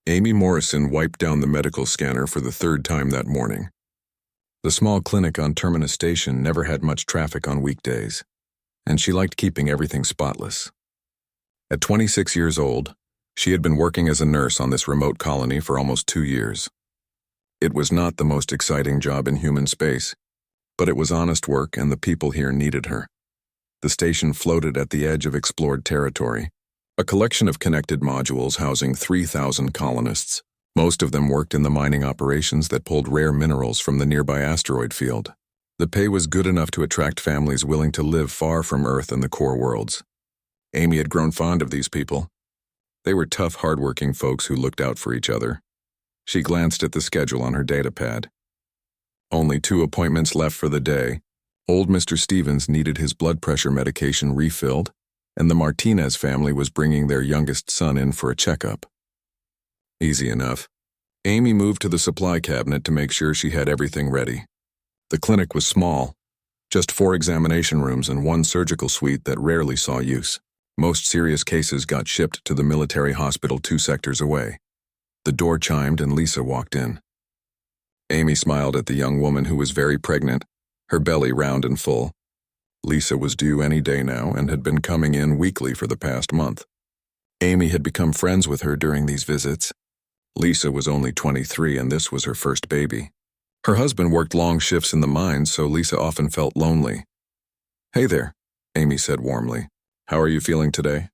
Amy Morrison wiped down the medical scanner for the third time that morning. The small clinic on Terminus Station never had much traffic on weekdays, and she liked keeping everything spotless. At 26 years old, she had been working as a nurse on this remote colony for almost 2 years. It was not the most exciting job in human space, but it was honest work and the people here needed her. The station floated at the edge of explored territory, a collection of connected modules housing 3,000 colonists. Most of them worked in the mining operations that pulled rare minerals from the nearby asteroid field. The pay was good enough to attract families willing to live far from Earth and the core worlds. Amy had grown fond of these people. They were tough, hardworking folks who looked out for each other. She glanced at the schedule on her datapad. Only 2 appointments left for the day. Old Mr. Stevens needed his blood pressure medication refilled, and the Martinez family was bringing their youngest son in for a checkup. Easy enough. Amy moved to the supply cabinet to make sure she had everything ready. The clinic was small, just 4 examination rooms and 1 surgical suite that rarely saw use. Most serious cases got shipped to the military hospital 2 sectors away. The door chimed and Lisa walked in. Amy smiled at the young woman who was very pregnant, her belly round and full. Lisa was due any day now and had been coming in weekly for the past month. Amy had become friends with her during these visits. Lisa was only 23 and this was her first baby. Her husband worked long shifts in the mines, so Lisa often felt lonely. "Hey there," Amy said warmly. "How are you feeling today?"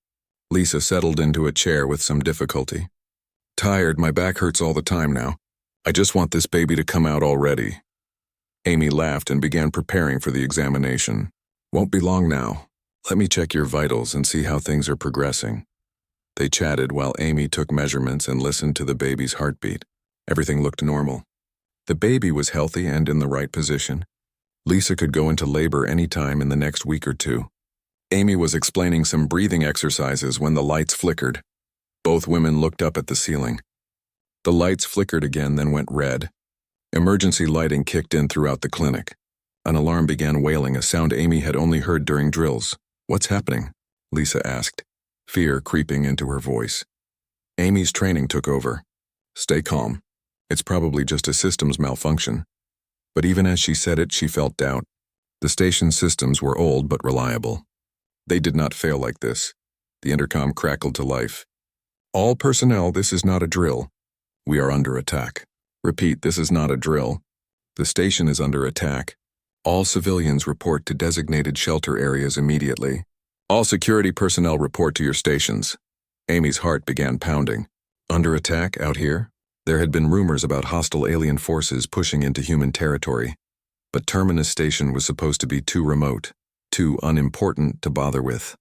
Lisa settled into a chair with some difficulty. "Tired, my back hurts all the time now. I just want this baby to come out already." Amy laughed and began preparing for the examination. "Won't be long now. Let me check your vitals and see how things are progressing." They chatted while Amy took measurements and listened to the baby's heartbeat. Everything looked normal. The baby was healthy and in the right position. Lisa could go into labor any time in the next week or 2. Amy was explaining some breathing exercises when the lights flickered. Both women looked up at the ceiling. The lights flickered again, then went red. Emergency lighting kicked in throughout the clinic. An alarm began wailing, a sound Amy had only heard during drills. "What's happening?" Lisa asked, fear creeping into her voice. Amy's training took over. "Stay calm. It's probably just a systems malfunction." But even as she said it, she felt doubt. The station's systems were old but reliable. They did not fail like this. The intercom crackled to life. "All personnel, this is not a drill. We are under attack. Repeat, this is not a drill. The station is under attack. All civilians report to designated shelter areas immediately. All security personnel report to your stations." Amy's heart began pounding. Under attack out here? There had been rumors about hostile alien forces pushing into human territory, but Terminus Station was supposed to be too remote, too unimportant to bother with.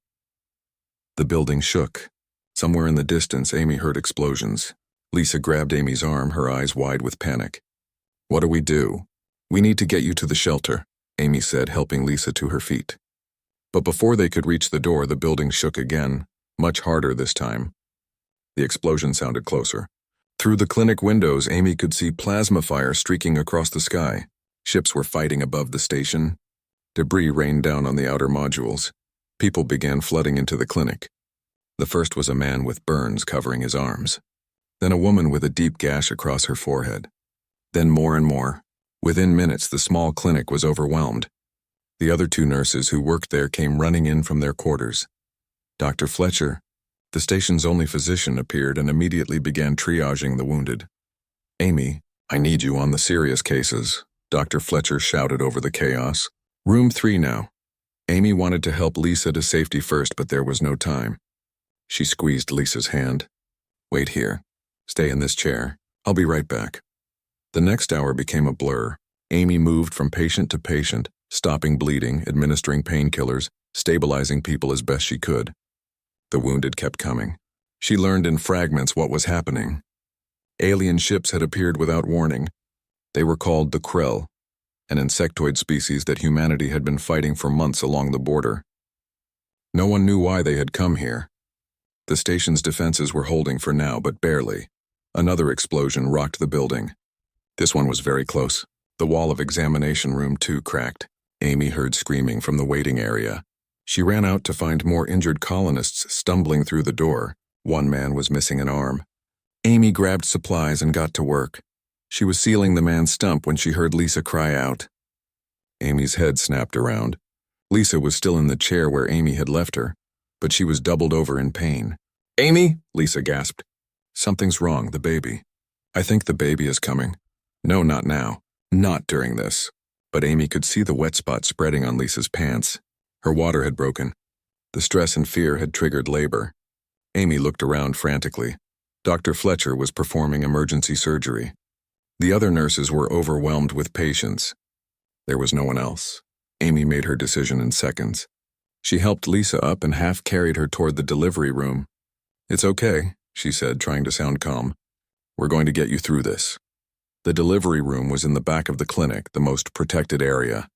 The building shook. Somewhere in the distance, Amy heard explosions. Lisa grabbed Amy's arm, her eyes wide with panic. "What do we do?" "We need to get you to the shelter," Amy said, helping Lisa to her feet. But before they could reach the door, the building shook again, much harder this time. The explosion sounded closer. Through the clinic windows, Amy could see plasma fire streaking across the sky. Ships were fighting above the station. Debris rained down on the outer modules. People began flooding into the clinic. The first was a man with burns covering his arms. Then a woman with a deep gash across her forehead. Then more and more. Within minutes, the small clinic was overwhelmed. The other 2 nurses who worked there came running in from their quarters. Dr. Fletcher, the station's only physician, appeared and immediately began triaging the wounded. "Amy, I need you on the serious cases," Dr. Fletcher shouted over the chaos. "Room 3 now." Amy wanted to help Lisa to safety first, but there was no time. She squeezed Lisa's hand. "Wait here. Stay in this chair. I'll be right back." The next hour became a blur. Amy moved from patient to patient, stopping bleeding, administering painkillers, stabilizing people as best she could. The wounded kept coming. She learned in fragments what was happening. Alien ships had appeared without warning. They were called the Krell, an insectoid species that humanity had been fighting for months along the border. No one knew why they had come here. The station's defenses were holding for now, but barely. Another explosion rocked the building. This one was very close. The wall of examination room 2 cracked. Amy heard screaming from the waiting area. She ran out to find more injured colonists stumbling through the door. One man was missing an arm. Amy grabbed supplies and got to work. She was sealing the man's stump when she heard Lisa cry out. Amy's head snapped around. Lisa was still in the chair where Amy had left her, but she was doubled over in pain. "Amy!" Lisa gasped. "Something's wrong, the baby. I think the baby is coming." "No, not now. Not during this." But Amy could see the wet spot spreading on Lisa's pants. Her water had broken. The stress and fear had triggered labor. Amy looked around frantically. Dr. Fletcher was performing emergency surgery. The other nurses were overwhelmed with patients. There was no one else. Amy made her decision in seconds. She helped Lisa up and half carried her toward the delivery room. "It's okay," she said, trying to sound calm. "We're going to get you through this." The delivery room was in the back of the clinic, the most protected area.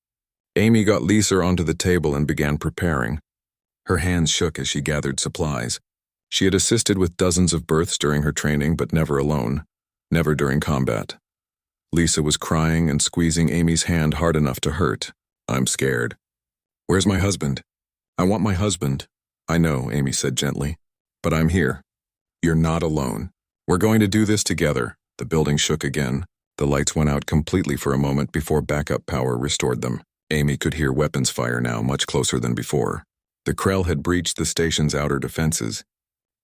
Amy got Lisa onto the table and began preparing. Her hands shook as she gathered supplies. She had assisted with dozens of births during her training, but never alone, never during combat. Lisa was crying and squeezing Amy's hand hard enough to hurt. "I'm scared." "Where's my husband?" "I want my husband." "I know," Amy said gently, "but I'm here. You're not alone. We're going to do this together." The building shook again. The lights went out completely for a moment before backup power restored them. Amy could hear weapons fire now, much closer than before. The Krell had breached the station's outer defenses.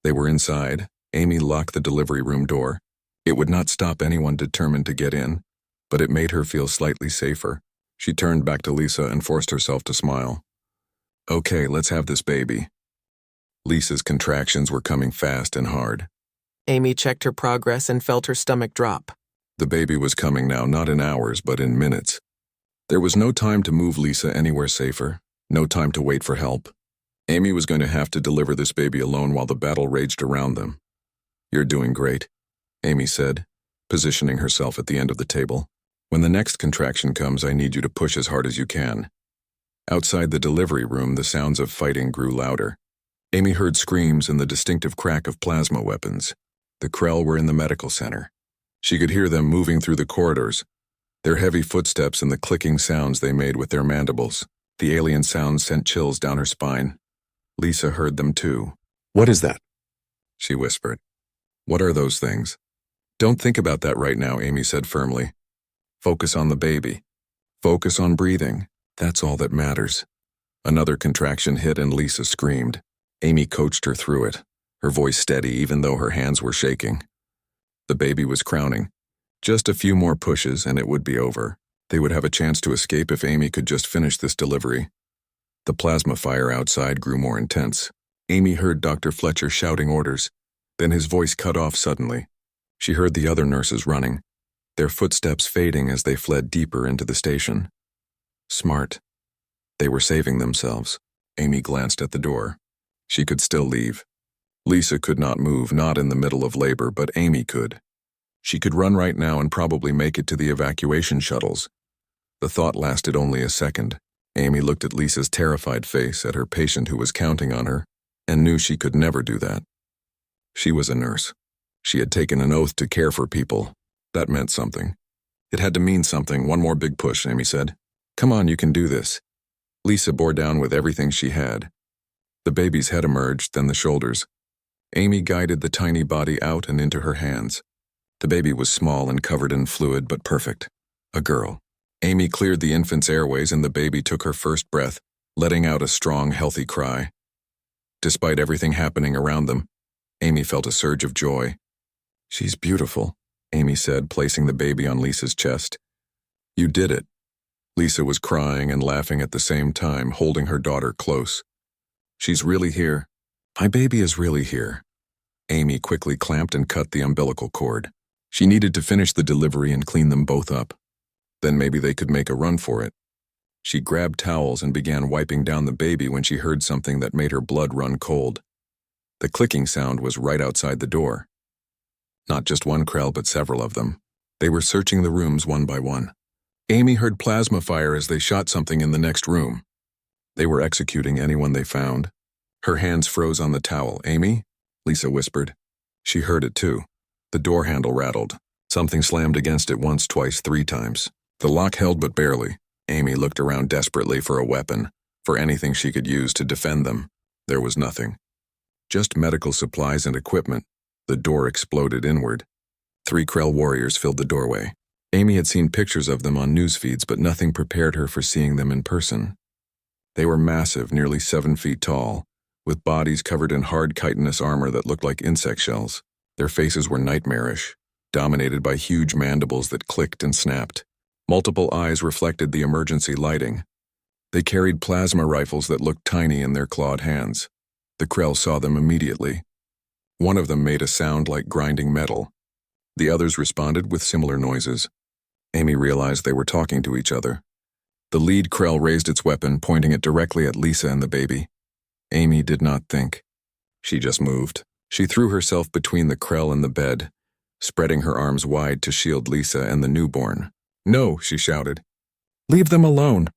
They were inside. Amy locked the delivery room door. It would not stop anyone determined to get in, but it made her feel slightly safer. She turned back to Lisa and forced herself to smile. "Okay, let's have this baby." Lisa's contractions were coming fast and hard. Amy checked her progress and felt her stomach drop. The baby was coming now, not in hours, but in minutes. There was no time to move Lisa anywhere safer, no time to wait for help. Amy was going to have to deliver this baby alone while the battle raged around them. "You're doing great," Amy said, positioning herself at the end of the table. "When the next contraction comes, I need you to push as hard as you can." Outside the delivery room, the sounds of fighting grew louder. Amy heard screams and the distinctive crack of plasma weapons. The Krell were in the medical center. She could hear them moving through the corridors, their heavy footsteps and the clicking sounds they made with their mandibles. The alien sounds sent chills down her spine. Lisa heard them too. "What is that?" she whispered. "What are those things?" "Don't think about that right now," Amy said firmly. "Focus on the baby. Focus on breathing. That's all that matters." Another contraction hit and Lisa screamed. Amy coached her through it, her voice steady even though her hands were shaking. The baby was crowning. Just a few more pushes and it would be over. They would have a chance to escape if Amy could just finish this delivery. The plasma fire outside grew more intense. Amy heard Dr. Fletcher shouting orders. Then his voice cut off suddenly. She heard the other nurses running, their footsteps fading as they fled deeper into the station. Smart. They were saving themselves. Amy glanced at the door. She could still leave. Lisa could not move, not in the middle of labor, but Amy could. She could run right now and probably make it to the evacuation shuttles. The thought lasted only a second. Amy looked at Lisa's terrified face, at her patient who was counting on her, and knew she could never do that. She was a nurse. She had taken an oath to care for people. That meant something. It had to mean something. "One more big push," Amy said. "Come on, you can do this." Lisa bore down with everything she had. The baby's head emerged, then the shoulders. Amy guided the tiny body out and into her hands. The baby was small and covered in fluid, but perfect. A girl. Amy cleared the infant's airways and the baby took her first breath, letting out a strong, healthy cry. Despite everything happening around them, Amy felt a surge of joy. "She's beautiful," Amy said, placing the baby on Lisa's chest. "You did it." Lisa was crying and laughing at the same time, holding her daughter close. "She's really here. My baby is really here." Amy quickly clamped and cut the umbilical cord. She needed to finish the delivery and clean them both up. Then maybe they could make a run for it. She grabbed towels and began wiping down the baby when she heard something that made her blood run cold. The clicking sound was right outside the door. Not just one Krell, but several of them. They were searching the rooms one by one. Amy heard plasma fire as they shot something in the next room. They were executing anyone they found. Her hands froze on the towel. "Amy?" Lisa whispered. She heard it too. The door handle rattled. Something slammed against it once, twice, 3 times. The lock held but barely. Amy looked around desperately for a weapon, for anything she could use to defend them. There was nothing. Just medical supplies and equipment. The door exploded inward. 3 Krell warriors filled the doorway. Amy had seen pictures of them on news feeds, but nothing prepared her for seeing them in person. They were massive, nearly 7 feet tall, with bodies covered in hard chitinous armor that looked like insect shells. Their faces were nightmarish, dominated by huge mandibles that clicked and snapped. Multiple eyes reflected the emergency lighting. They carried plasma rifles that looked tiny in their clawed hands. The Krell saw them immediately. One of them made a sound like grinding metal. The others responded with similar noises. Amy realized they were talking to each other. The lead Krell raised its weapon, pointing it directly at Lisa and the baby. Amy did not think. She just moved. She threw herself between the Krell and the bed, spreading her arms wide to shield Lisa and the newborn. "No," she shouted. "Leave them alone."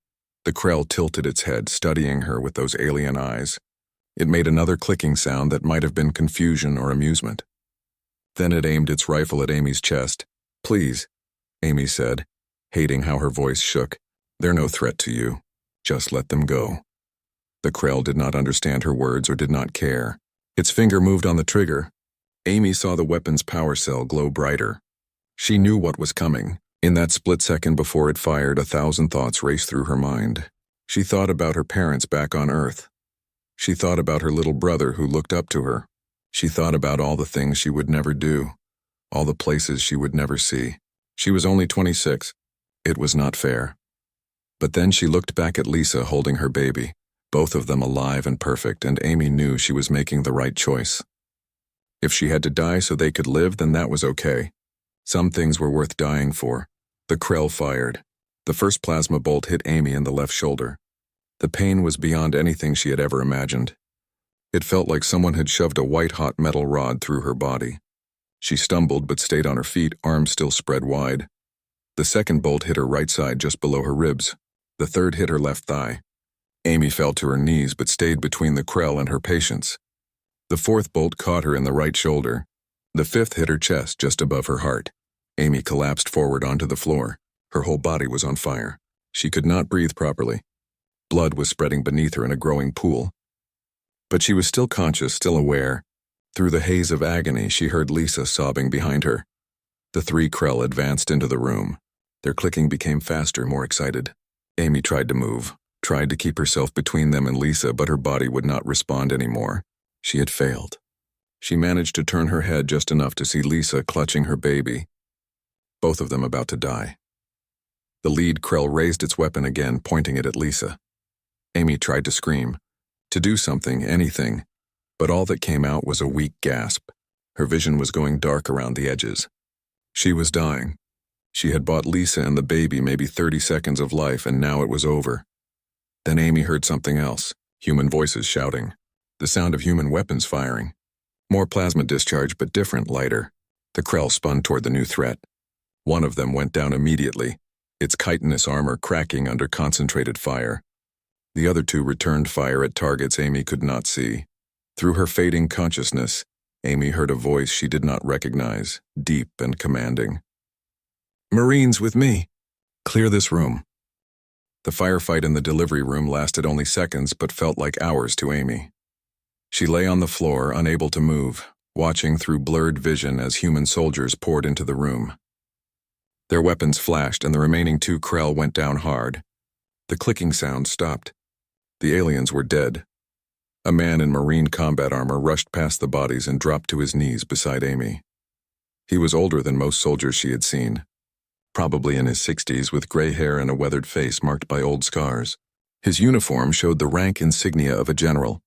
The Krell tilted its head, studying her with those alien eyes. It made another clicking sound that might have been confusion or amusement. Then it aimed its rifle at Amy's chest. "Please," Amy said, hating how her voice shook. "They're no threat to you. Just let them go." The Krell did not understand her words or did not care. Its finger moved on the trigger. Amy saw the weapon's power cell glow brighter. She knew what was coming. In that split second before it fired, 1,000 thoughts raced through her mind. She thought about her parents back on Earth. She thought about her little brother who looked up to her. She thought about all the things she would never do, all the places she would never see. She was only 26. It was not fair. But then she looked back at Lisa holding her baby, both of them alive and perfect, and Amy knew she was making the right choice. If she had to die so they could live, then that was okay. Some things were worth dying for. The Krell fired. The first plasma bolt hit Amy in the left shoulder. The pain was beyond anything she had ever imagined. It felt like someone had shoved a white-hot metal rod through her body. She stumbled but stayed on her feet, arms still spread wide. The second bolt hit her right side just below her ribs. The third hit her left thigh. Amy fell to her knees but stayed between the Krell and her patients. The fourth bolt caught her in the right shoulder. The fifth hit her chest just above her heart. Amy collapsed forward onto the floor. Her whole body was on fire. She could not breathe properly. Blood was spreading beneath her in a growing pool. But she was still conscious, still aware. Through the haze of agony, she heard Lisa sobbing behind her. The 3 Krell advanced into the room. Their clicking became faster, more excited. Amy tried to move, tried to keep herself between them and Lisa, but her body would not respond anymore. She had failed. She managed to turn her head just enough to see Lisa clutching her baby, both of them about to die. The lead Krell raised its weapon again, pointing it at Lisa. Amy tried to scream, to do something, anything, but all that came out was a weak gasp. Her vision was going dark around the edges. She was dying. She had bought Lisa and the baby maybe 30 seconds of life, and now it was over. Then Amy heard something else, human voices shouting, the sound of human weapons firing. More plasma discharge, but different, lighter. The Krell spun toward the new threat. One of them went down immediately, its chitinous armor cracking under concentrated fire. The other 2 returned fire at targets Amy could not see. Through her fading consciousness, Amy heard a voice she did not recognize, deep and commanding. "Marines with me. Clear this room." The firefight in the delivery room lasted only seconds but felt like hours to Amy. She lay on the floor, unable to move, watching through blurred vision as human soldiers poured into the room. Their weapons flashed and the remaining 2 Krell went down hard. The clicking sound stopped. The aliens were dead. A man in Marine combat armor rushed past the bodies and dropped to his knees beside Amy. He was older than most soldiers she had seen, probably in his 60s with gray hair and a weathered face marked by old scars. His uniform showed the rank insignia of a general.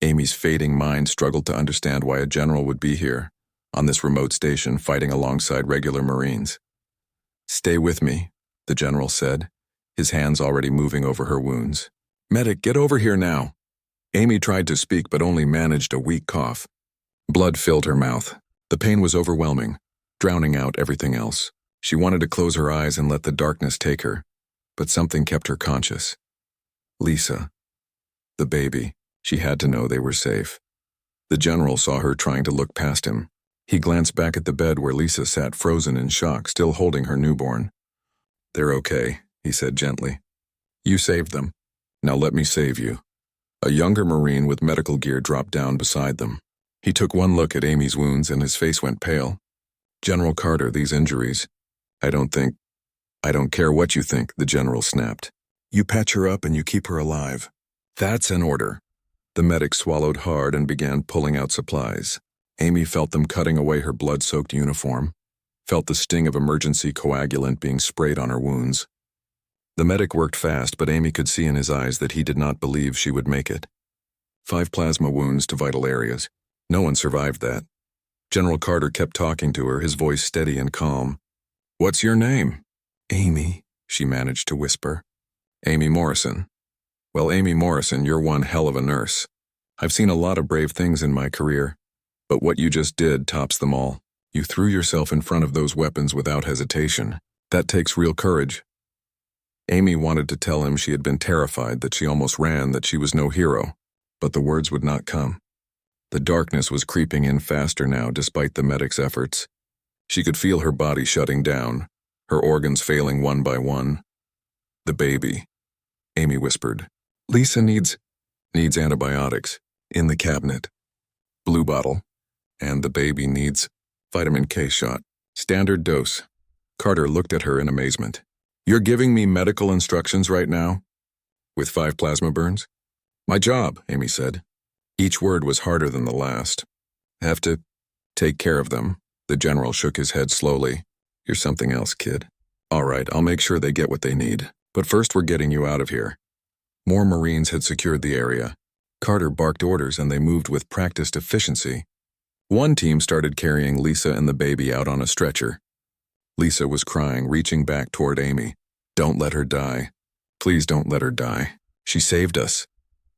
Amy's fading mind struggled to understand why a general would be here, on this remote station, fighting alongside regular Marines. "Stay with me," the general said, his hands already moving over her wounds. "Medic, get over here now." Amy tried to speak but only managed a weak cough. Blood filled her mouth. The pain was overwhelming, drowning out everything else. She wanted to close her eyes and let the darkness take her, but something kept her conscious. Lisa. The baby. She had to know they were safe. The general saw her trying to look past him. He glanced back at the bed where Lisa sat frozen in shock, still holding her newborn. "They're okay," he said gently. "You saved them. Now let me save you." A younger Marine with medical gear dropped down beside them. He took one look at Amy's wounds and his face went pale. "General Carter, these injuries. I don't care what you think," the general snapped. "You patch her up and you keep her alive. That's an order." The medic swallowed hard and began pulling out supplies. Amy felt them cutting away her blood-soaked uniform, felt the sting of emergency coagulant being sprayed on her wounds. The medic worked fast, but Amy could see in his eyes that he did not believe she would make it. 5 plasma wounds to vital areas. No one survived that. General Carter kept talking to her, his voice steady and calm. "What's your name?" "Amy," she managed to whisper. "Amy Morrison. Well, Amy Morrison, you're one hell of a nurse. I've seen a lot of brave things in my career, but what you just did tops them all. You threw yourself in front of those weapons without hesitation. That takes real courage." Amy wanted to tell him she had been terrified, that she almost ran, that she was no hero, but the words would not come. The darkness was creeping in faster now, despite the medic's efforts. She could feel her body shutting down, her organs failing one by one. "The baby," Amy whispered. "Lisa needs antibiotics. In the cabinet. Blue bottle. And the baby needs vitamin K shot. Standard dose." Carter looked at her in amazement. "You're giving me medical instructions right now? With 5 plasma burns?" "My job," Amy said. Each word was harder than the last. "Have to take care of them." The general shook his head slowly. "You're something else, kid. All right, I'll make sure they get what they need. But first we're getting you out of here." More Marines had secured the area. Carter barked orders and they moved with practiced efficiency. One team started carrying Lisa and the baby out on a stretcher. Lisa was crying, reaching back toward Amy. "Don't let her die. Please don't let her die. She saved us."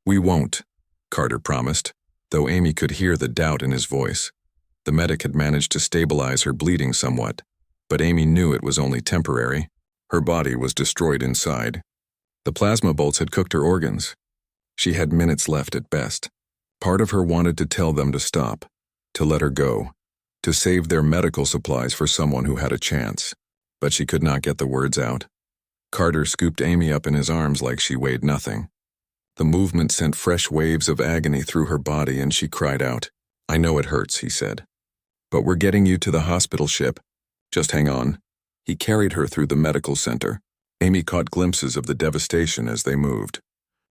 "We won't," Carter promised, though Amy could hear the doubt in his voice. The medic had managed to stabilize her bleeding somewhat, but Amy knew it was only temporary. Her body was destroyed inside. The plasma bolts had cooked her organs. She had minutes left at best. Part of her wanted to tell them to stop, to let her go, to save their medical supplies for someone who had a chance, but she could not get the words out. Carter scooped Amy up in his arms like she weighed nothing. The movement sent fresh waves of agony through her body and she cried out. "I know it hurts," he said. "But we're getting you to the hospital ship. Just hang on." He carried her through the medical center. Amy caught glimpses of the devastation as they moved.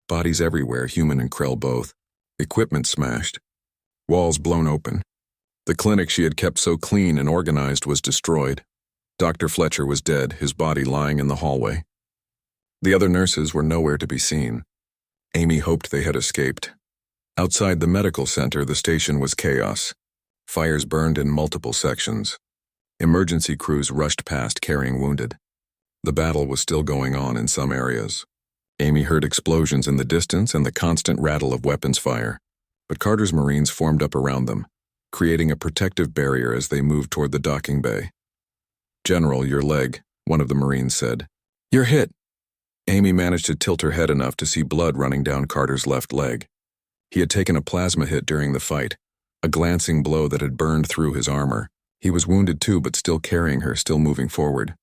Bodies everywhere, human and Krell both. Equipment smashed. Walls blown open. The clinic she had kept so clean and organized was destroyed. Dr. Fletcher was dead, his body lying in the hallway. The other nurses were nowhere to be seen. Amy hoped they had escaped. Outside the medical center, the station was chaos. Fires burned in multiple sections. Emergency crews rushed past carrying wounded. The battle was still going on in some areas. Amy heard explosions in the distance and the constant rattle of weapons fire, but Carter's Marines formed up around them, creating a protective barrier as they moved toward the docking bay. "General, your leg," one of the Marines said. "You're hit." Amy managed to tilt her head enough to see blood running down Carter's left leg. He had taken a plasma hit during the fight, a glancing blow that had burned through his armor. He was wounded too, but still carrying her, still moving forward.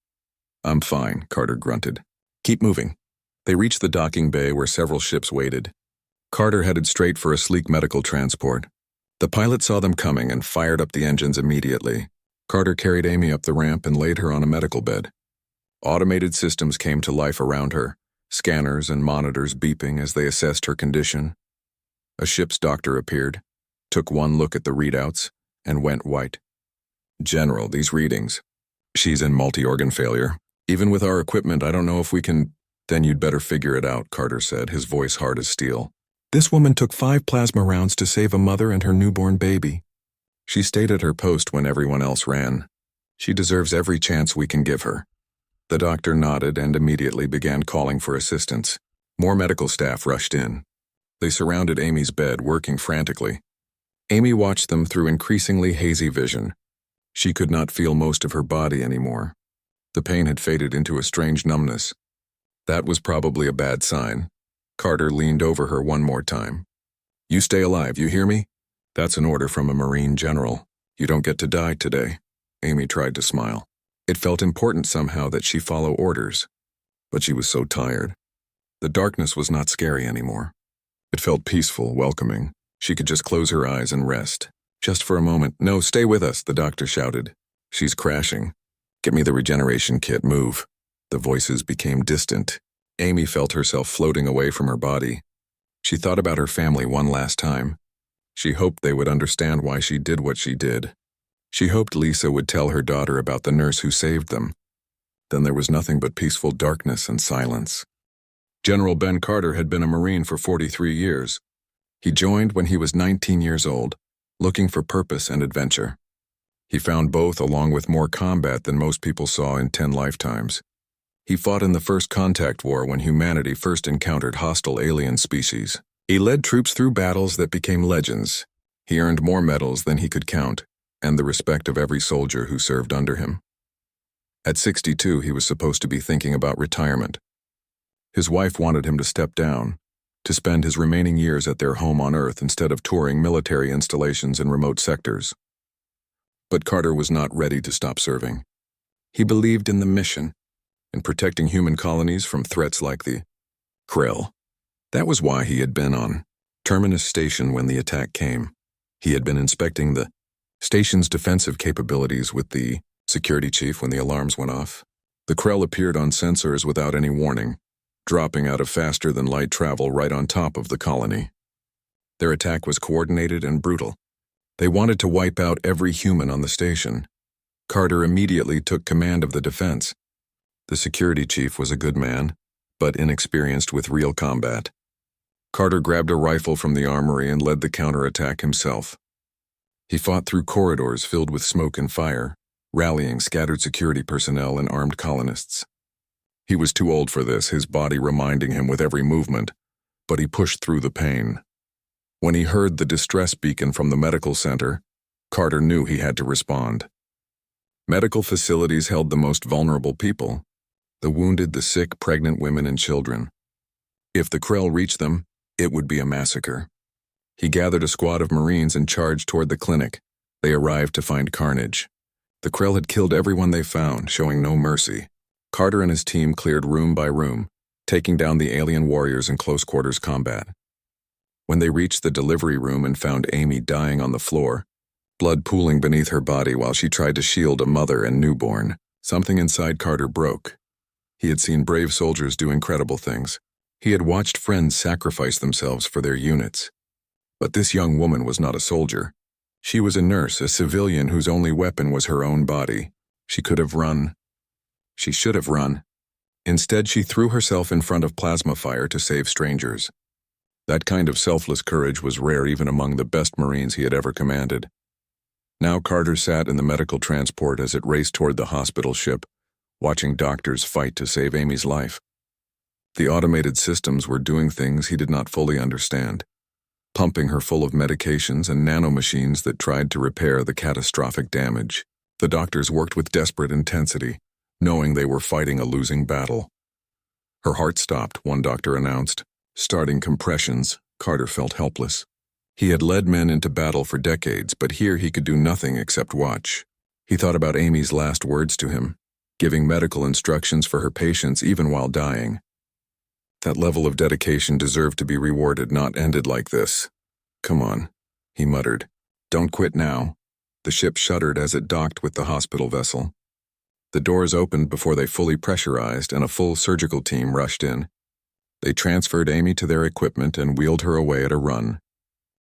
"I'm fine," Carter grunted. "Keep moving." They reached the docking bay where several ships waited. Carter headed straight for a sleek medical transport. The pilot saw them coming and fired up the engines immediately. Carter carried Amy up the ramp and laid her on a medical bed. Automated systems came to life around her, scanners and monitors beeping as they assessed her condition. A ship's doctor appeared, took one look at the readouts, and went white. "General, these readings. She's in multi-organ failure. Even with our equipment, I don't know if we can—" "Then you'd better figure it out," Carter said, his voice hard as steel. "This woman took 5 plasma rounds to save a mother and her newborn baby. She stayed at her post when everyone else ran. She deserves every chance we can give her." The doctor nodded and immediately began calling for assistance. More medical staff rushed in. They surrounded Amy's bed, working frantically. Amy watched them through increasingly hazy vision. She could not feel most of her body anymore. The pain had faded into a strange numbness. That was probably a bad sign. Carter leaned over her one more time. "You stay alive, you hear me? That's an order from a Marine general. You don't get to die today." Amy tried to smile. It felt important somehow that she follow orders, but she was so tired. The darkness was not scary anymore. It felt peaceful, welcoming. She could just close her eyes and rest. Just for a moment. No, stay with us, the doctor shouted. She's crashing. Get me the regeneration kit, move. The voices became distant. Amy felt herself floating away from her body. She thought about her family one last time. She hoped they would understand why she did what she did. She hoped Lisa would tell her daughter about the nurse who saved them. Then there was nothing but peaceful darkness and silence. General Ben Carter had been a Marine for 43 years. He joined when he was 19 years old, looking for purpose and adventure. He found both along with more combat than most people saw in 10 lifetimes. He fought in the First Contact War when humanity first encountered hostile alien species. He led troops through battles that became legends. He earned more medals than he could count, and the respect of every soldier who served under him. At 62, he was supposed to be thinking about retirement. His wife wanted him to step down, to spend his remaining years at their home on Earth instead of touring military installations in remote sectors. But Carter was not ready to stop serving. He believed in the mission, in protecting human colonies from threats like the Krill. That was why he had been on Terminus Station when the attack came. He had been inspecting the station's defensive capabilities with the security chief when the alarms went off. The Krell appeared on sensors without any warning, dropping out of faster-than-light travel right on top of the colony. Their attack was coordinated and brutal. They wanted to wipe out every human on the station. Carter immediately took command of the defense. The security chief was a good man, but inexperienced with real combat. Carter grabbed a rifle from the armory and led the counterattack himself. He fought through corridors filled with smoke and fire, rallying scattered security personnel and armed colonists. He was too old for this, his body reminding him with every movement, but he pushed through the pain. When he heard the distress beacon from the medical center, Carter knew he had to respond. Medical facilities held the most vulnerable people, the wounded, the sick, pregnant women and children. If the Krell reached them, it would be a massacre. He gathered a squad of Marines and charged toward the clinic. They arrived to find carnage. The Krell had killed everyone they found, showing no mercy. Carter and his team cleared room by room, taking down the alien warriors in close-quarters combat. When they reached the delivery room and found Amy dying on the floor, blood pooling beneath her body while she tried to shield a mother and newborn, something inside Carter broke. He had seen brave soldiers do incredible things. He had watched friends sacrifice themselves for their units. But this young woman was not a soldier. She was a nurse, a civilian whose only weapon was her own body. She could have run. She should have run. Instead, she threw herself in front of plasma fire to save strangers. That kind of selfless courage was rare even among the best Marines he had ever commanded. Now Carter sat in the medical transport as it raced toward the hospital ship, watching doctors fight to save Amy's life. The automated systems were doing things he did not fully understand, pumping her full of medications and nanomachines that tried to repair the catastrophic damage. The doctors worked with desperate intensity, knowing they were fighting a losing battle. Her heart stopped, one doctor announced. Starting compressions, Carter felt helpless. He had led men into battle for decades, but here he could do nothing except watch. He thought about Amy's last words to him, giving medical instructions for her patients even while dying. That level of dedication deserved to be rewarded, not ended like this. Come on, he muttered. Don't quit now. The ship shuddered as it docked with the hospital vessel. The doors opened before they fully pressurized, and a full surgical team rushed in. They transferred Amy to their equipment and wheeled her away at a run.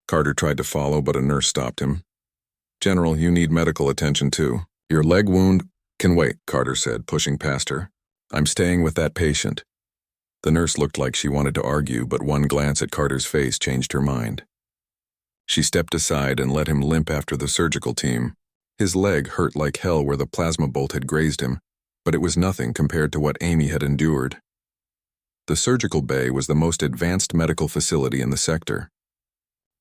Carter tried to follow, but a nurse stopped him. General, you need medical attention too. Your leg wound can wait, Carter said, pushing past her. I'm staying with that patient. The nurse looked like she wanted to argue, but one glance at Carter's face changed her mind. She stepped aside and let him limp after the surgical team. His leg hurt like hell where the plasma bolt had grazed him, but it was nothing compared to what Amy had endured. The surgical bay was the most advanced medical facility in the sector.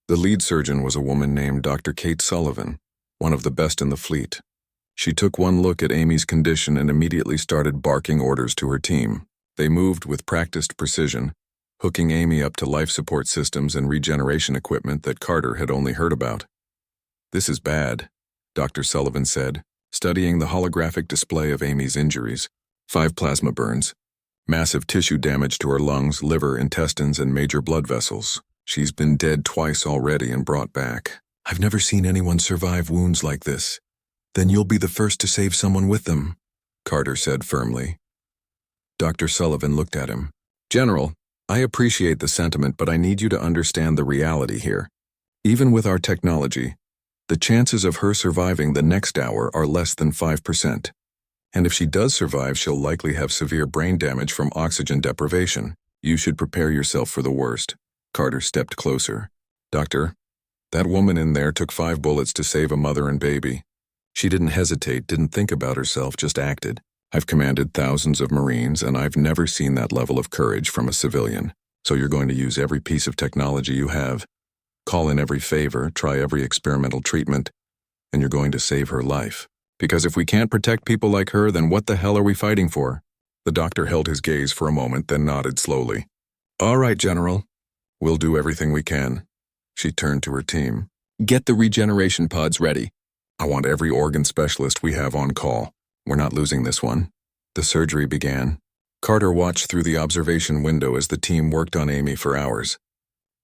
The lead surgeon was a woman named Dr. Kate Sullivan, one of the best in the fleet. She took one look at Amy's condition and immediately started barking orders to her team. They moved with practiced precision, hooking Amy up to life support systems and regeneration equipment that Carter had only heard about. This is bad, Dr. Sullivan said, studying the holographic display of Amy's injuries. 5 plasma burns. Massive tissue damage to her lungs, liver, intestines, and major blood vessels. She's been dead twice already and brought back. I've never seen anyone survive wounds like this. Then you'll be the first to save someone with them, Carter said firmly. Dr. Sullivan looked at him. General, I appreciate the sentiment, but I need you to understand the reality here. Even with our technology, the chances of her surviving the next hour are less than 5%. And if she does survive, she'll likely have severe brain damage from oxygen deprivation. You should prepare yourself for the worst. Carter stepped closer. Doctor, that woman in there took 5 bullets to save a mother and baby. She didn't hesitate, didn't think about herself, just acted. I've commanded thousands of Marines, and I've never seen that level of courage from a civilian. So you're going to use every piece of technology you have, call in every favor, try every experimental treatment, and you're going to save her life. Because if we can't protect people like her, then what the hell are we fighting for? The doctor held his gaze for a moment, then nodded slowly. All right, General. We'll do everything we can. She turned to her team. Get the regeneration pods ready. I want every organ specialist we have on call. We're not losing this one. The surgery began. Carter watched through the observation window as the team worked on Amy for hours.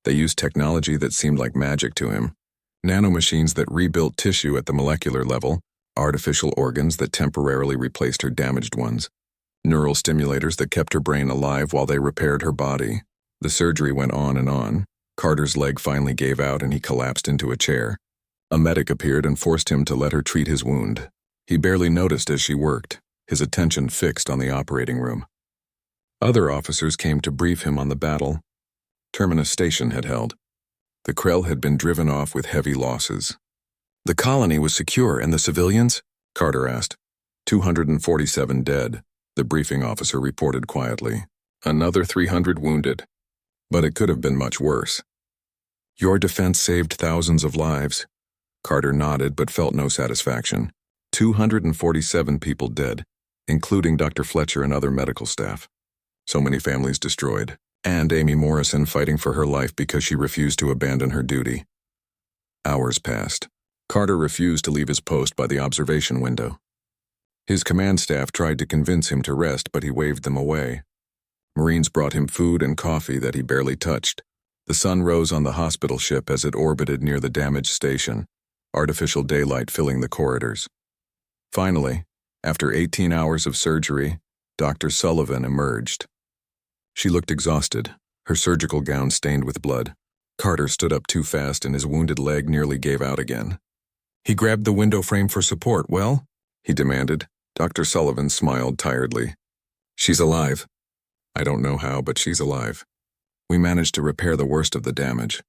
They used technology that seemed like magic to him. Nanomachines that rebuilt tissue at the molecular level, artificial organs that temporarily replaced her damaged ones, neural stimulators that kept her brain alive while they repaired her body. The surgery went on and on. Carter's leg finally gave out and he collapsed into a chair. A medic appeared and forced him to let her treat his wound. He barely noticed as she worked, his attention fixed on the operating room. Other officers came to brief him on the battle Terminus Station had held. The Krell had been driven off with heavy losses. The colony was secure, and the civilians? Carter asked. 247 dead, the briefing officer reported quietly. Another 300 wounded. But it could have been much worse. Your defense saved thousands of lives. Carter nodded but felt no satisfaction. 247 people dead, including Dr. Fletcher and other medical staff. So many families destroyed. And Amy Morrison fighting for her life because she refused to abandon her duty. Hours passed. Carter refused to leave his post by the observation window. His command staff tried to convince him to rest, but he waved them away. Marines brought him food and coffee that he barely touched. The sun rose on the hospital ship as it orbited near the damaged station, artificial daylight filling the corridors. Finally, after 18 hours of surgery, Dr. Sullivan emerged. She looked exhausted, her surgical gown stained with blood. Carter stood up too fast and his wounded leg nearly gave out again. He grabbed the window frame for support. Well? He demanded. Dr. Sullivan smiled tiredly. She's alive. I don't know how, but she's alive. We managed to repair the worst of the damage.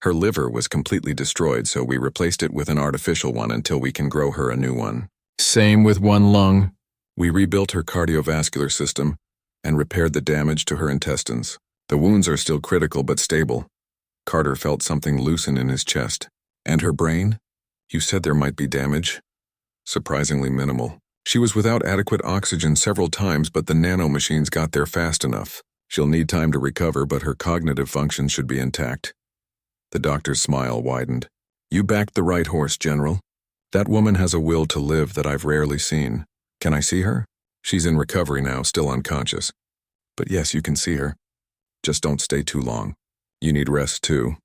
Her liver was completely destroyed, so we replaced it with an artificial one until we can grow her a new one. Same with one lung. We rebuilt her cardiovascular system and repaired the damage to her intestines. The wounds are still critical but stable. Carter felt something loosen in his chest. And her brain? You said there might be damage? Surprisingly minimal. She was without adequate oxygen several times, but the nanomachines got there fast enough. She'll need time to recover, but her cognitive functions should be intact. The doctor's smile widened. You backed the right horse, General. That woman has a will to live that I've rarely seen. Can I see her? She's in recovery now, still unconscious. But yes, you can see her. Just don't stay too long. You need rest too.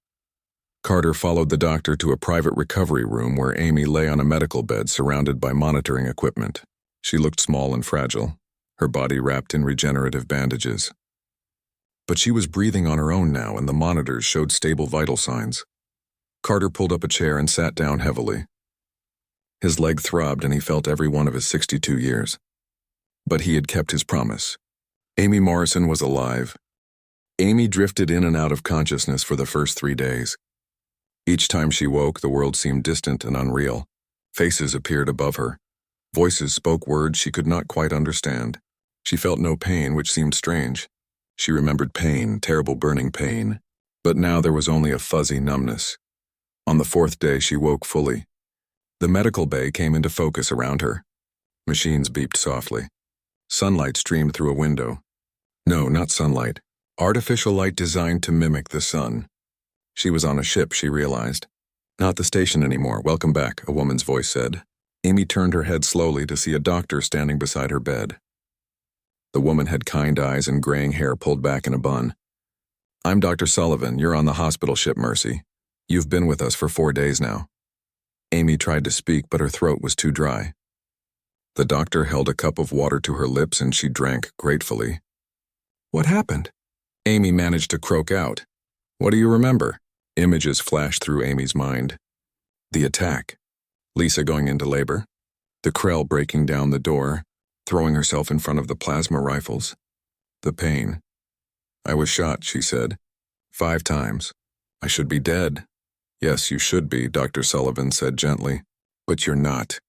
Carter followed the doctor to a private recovery room where Amy lay on a medical bed surrounded by monitoring equipment. She looked small and fragile, her body wrapped in regenerative bandages. But she was breathing on her own now, and the monitors showed stable vital signs. Carter pulled up a chair and sat down heavily. His leg throbbed and he felt every one of his 62 years. But he had kept his promise. Amy Morrison was alive. Amy drifted in and out of consciousness for the first 3 days. Each time she woke, the world seemed distant and unreal. Faces appeared above her. Voices spoke words she could not quite understand. She felt no pain, which seemed strange. She remembered pain, terrible burning pain. But now there was only a fuzzy numbness. On the 4th day, she woke fully. The medical bay came into focus around her. Machines beeped softly. Sunlight streamed through a window. No, not sunlight. Artificial light designed to mimic the sun. She was on a ship, she realized. Not the station anymore. Welcome back, a woman's voice said. Amy turned her head slowly to see a doctor standing beside her bed. The woman had kind eyes and graying hair pulled back in a bun. I'm Dr. Sullivan. You're on the hospital ship, Mercy. You've been with us for 4 days now." Amy tried to speak, but her throat was too dry. The doctor held a cup of water to her lips and she drank gratefully. "What happened?" Amy managed to croak out. "What do you remember?" Images flashed through Amy's mind. The attack. Lisa going into labor. The Krell breaking down the door, throwing herself in front of the plasma rifles. The pain. "I was shot," she said. 5 times. "I should be dead." "Yes, you should be," Dr. Sullivan said gently. "But you're not.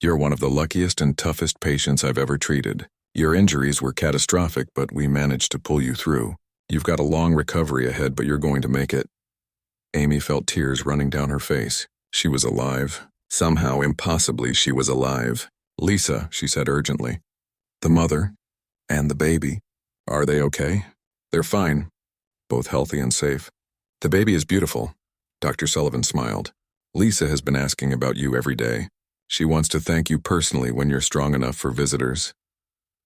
You're one of the luckiest and toughest patients I've ever treated. Your injuries were catastrophic, but we managed to pull you through. You've got a long recovery ahead, but you're going to make it." Amy felt tears running down her face. She was alive. Somehow, impossibly, she was alive. "Lisa," she said urgently. "The mother and the baby. Are they okay?" "They're fine. Both healthy and safe. The baby is beautiful." Dr. Sullivan smiled. "Lisa has been asking about you every day. She wants to thank you personally when you're strong enough for visitors."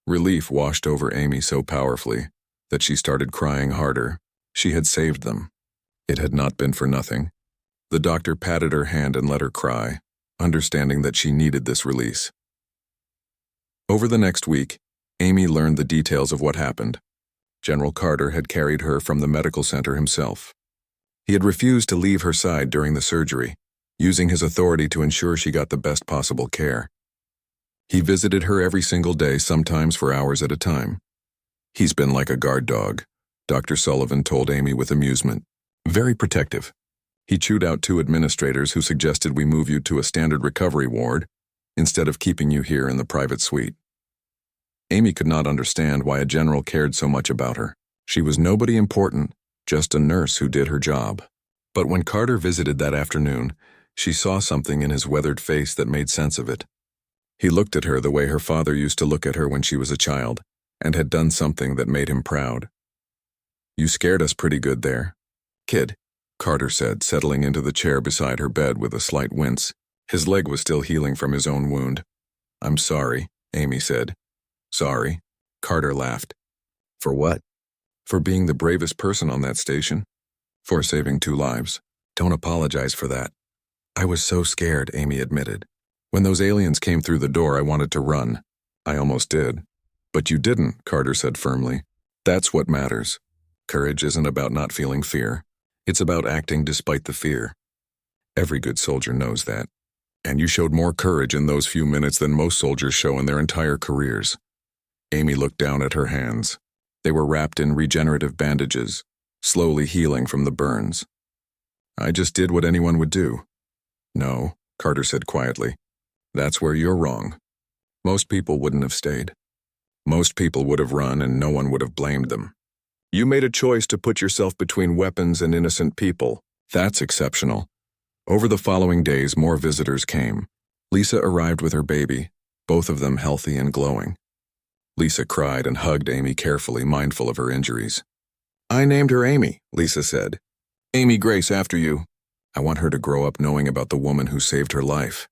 Relief washed over Amy so powerfully that she started crying harder. She had saved them. It had not been for nothing. The doctor patted her hand and let her cry, understanding that she needed this release. Over the next week, Amy learned the details of what happened. General Carter had carried her from the medical center himself. He had refused to leave her side during the surgery, using his authority to ensure she got the best possible care. He visited her every single day, sometimes for hours at a time. "He's been like a guard dog," Dr. Sullivan told Amy with amusement. "Very protective. He chewed out 2 administrators who suggested we move you to a standard recovery ward instead of keeping you here in the private suite." Amy could not understand why a general cared so much about her. She was nobody important, just a nurse who did her job. But when Carter visited that afternoon, she saw something in his weathered face that made sense of it. He looked at her the way her father used to look at her when she was a child, and had done something that made him proud. "You scared us pretty good there, kid," Carter said, settling into the chair beside her bed with a slight wince. His leg was still healing from his own wound. "I'm sorry," Amy said. "Sorry?" Carter laughed. "For what?" "For being the bravest person on that station. For saving 2 lives. Don't apologize for that." "I was so scared," Amy admitted. "When those aliens came through the door, I wanted to run. I almost did." "But you didn't," Carter said firmly. "That's what matters. Courage isn't about not feeling fear. It's about acting despite the fear. Every good soldier knows that. And you showed more courage in those few minutes than most soldiers show in their entire careers." Amy looked down at her hands. They were wrapped in regenerative bandages, slowly healing from the burns. "I just did what anyone would do." "No," Carter said quietly. "That's where you're wrong. Most people wouldn't have stayed. Most people would have run and no one would have blamed them. You made a choice to put yourself between weapons and innocent people. That's exceptional." Over the following days, more visitors came. Lisa arrived with her baby, both of them healthy and glowing. Lisa cried and hugged Amy carefully, mindful of her injuries. "I named her Amy," Lisa said. "Amy Grace after you. I want her to grow up knowing about the woman who saved her life."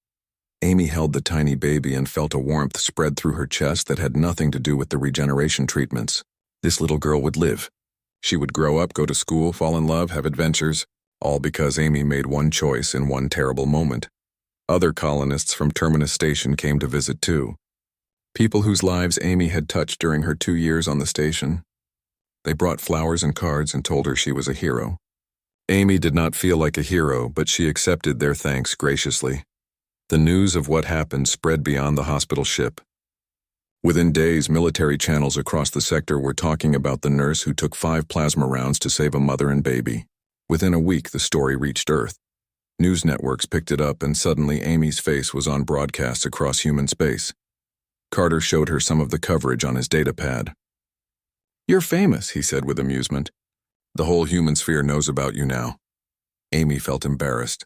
Amy held the tiny baby and felt a warmth spread through her chest that had nothing to do with the regeneration treatments. This little girl would live. She would grow up, go to school, fall in love, have adventures, all because Amy made one choice in one terrible moment. Other colonists from Terminus Station came to visit too. People whose lives Amy had touched during her 2 years on the station. They brought flowers and cards and told her she was a hero. Amy did not feel like a hero, but she accepted their thanks graciously. The news of what happened spread beyond the hospital ship. Within days, military channels across the sector were talking about the nurse who took 5 plasma rounds to save a mother and baby. Within a week, the story reached Earth. News networks picked it up, and suddenly Amy's face was on broadcasts across human space. Carter showed her some of the coverage on his datapad. "You're famous," he said with amusement. "The whole human sphere knows about you now." Amy felt embarrassed.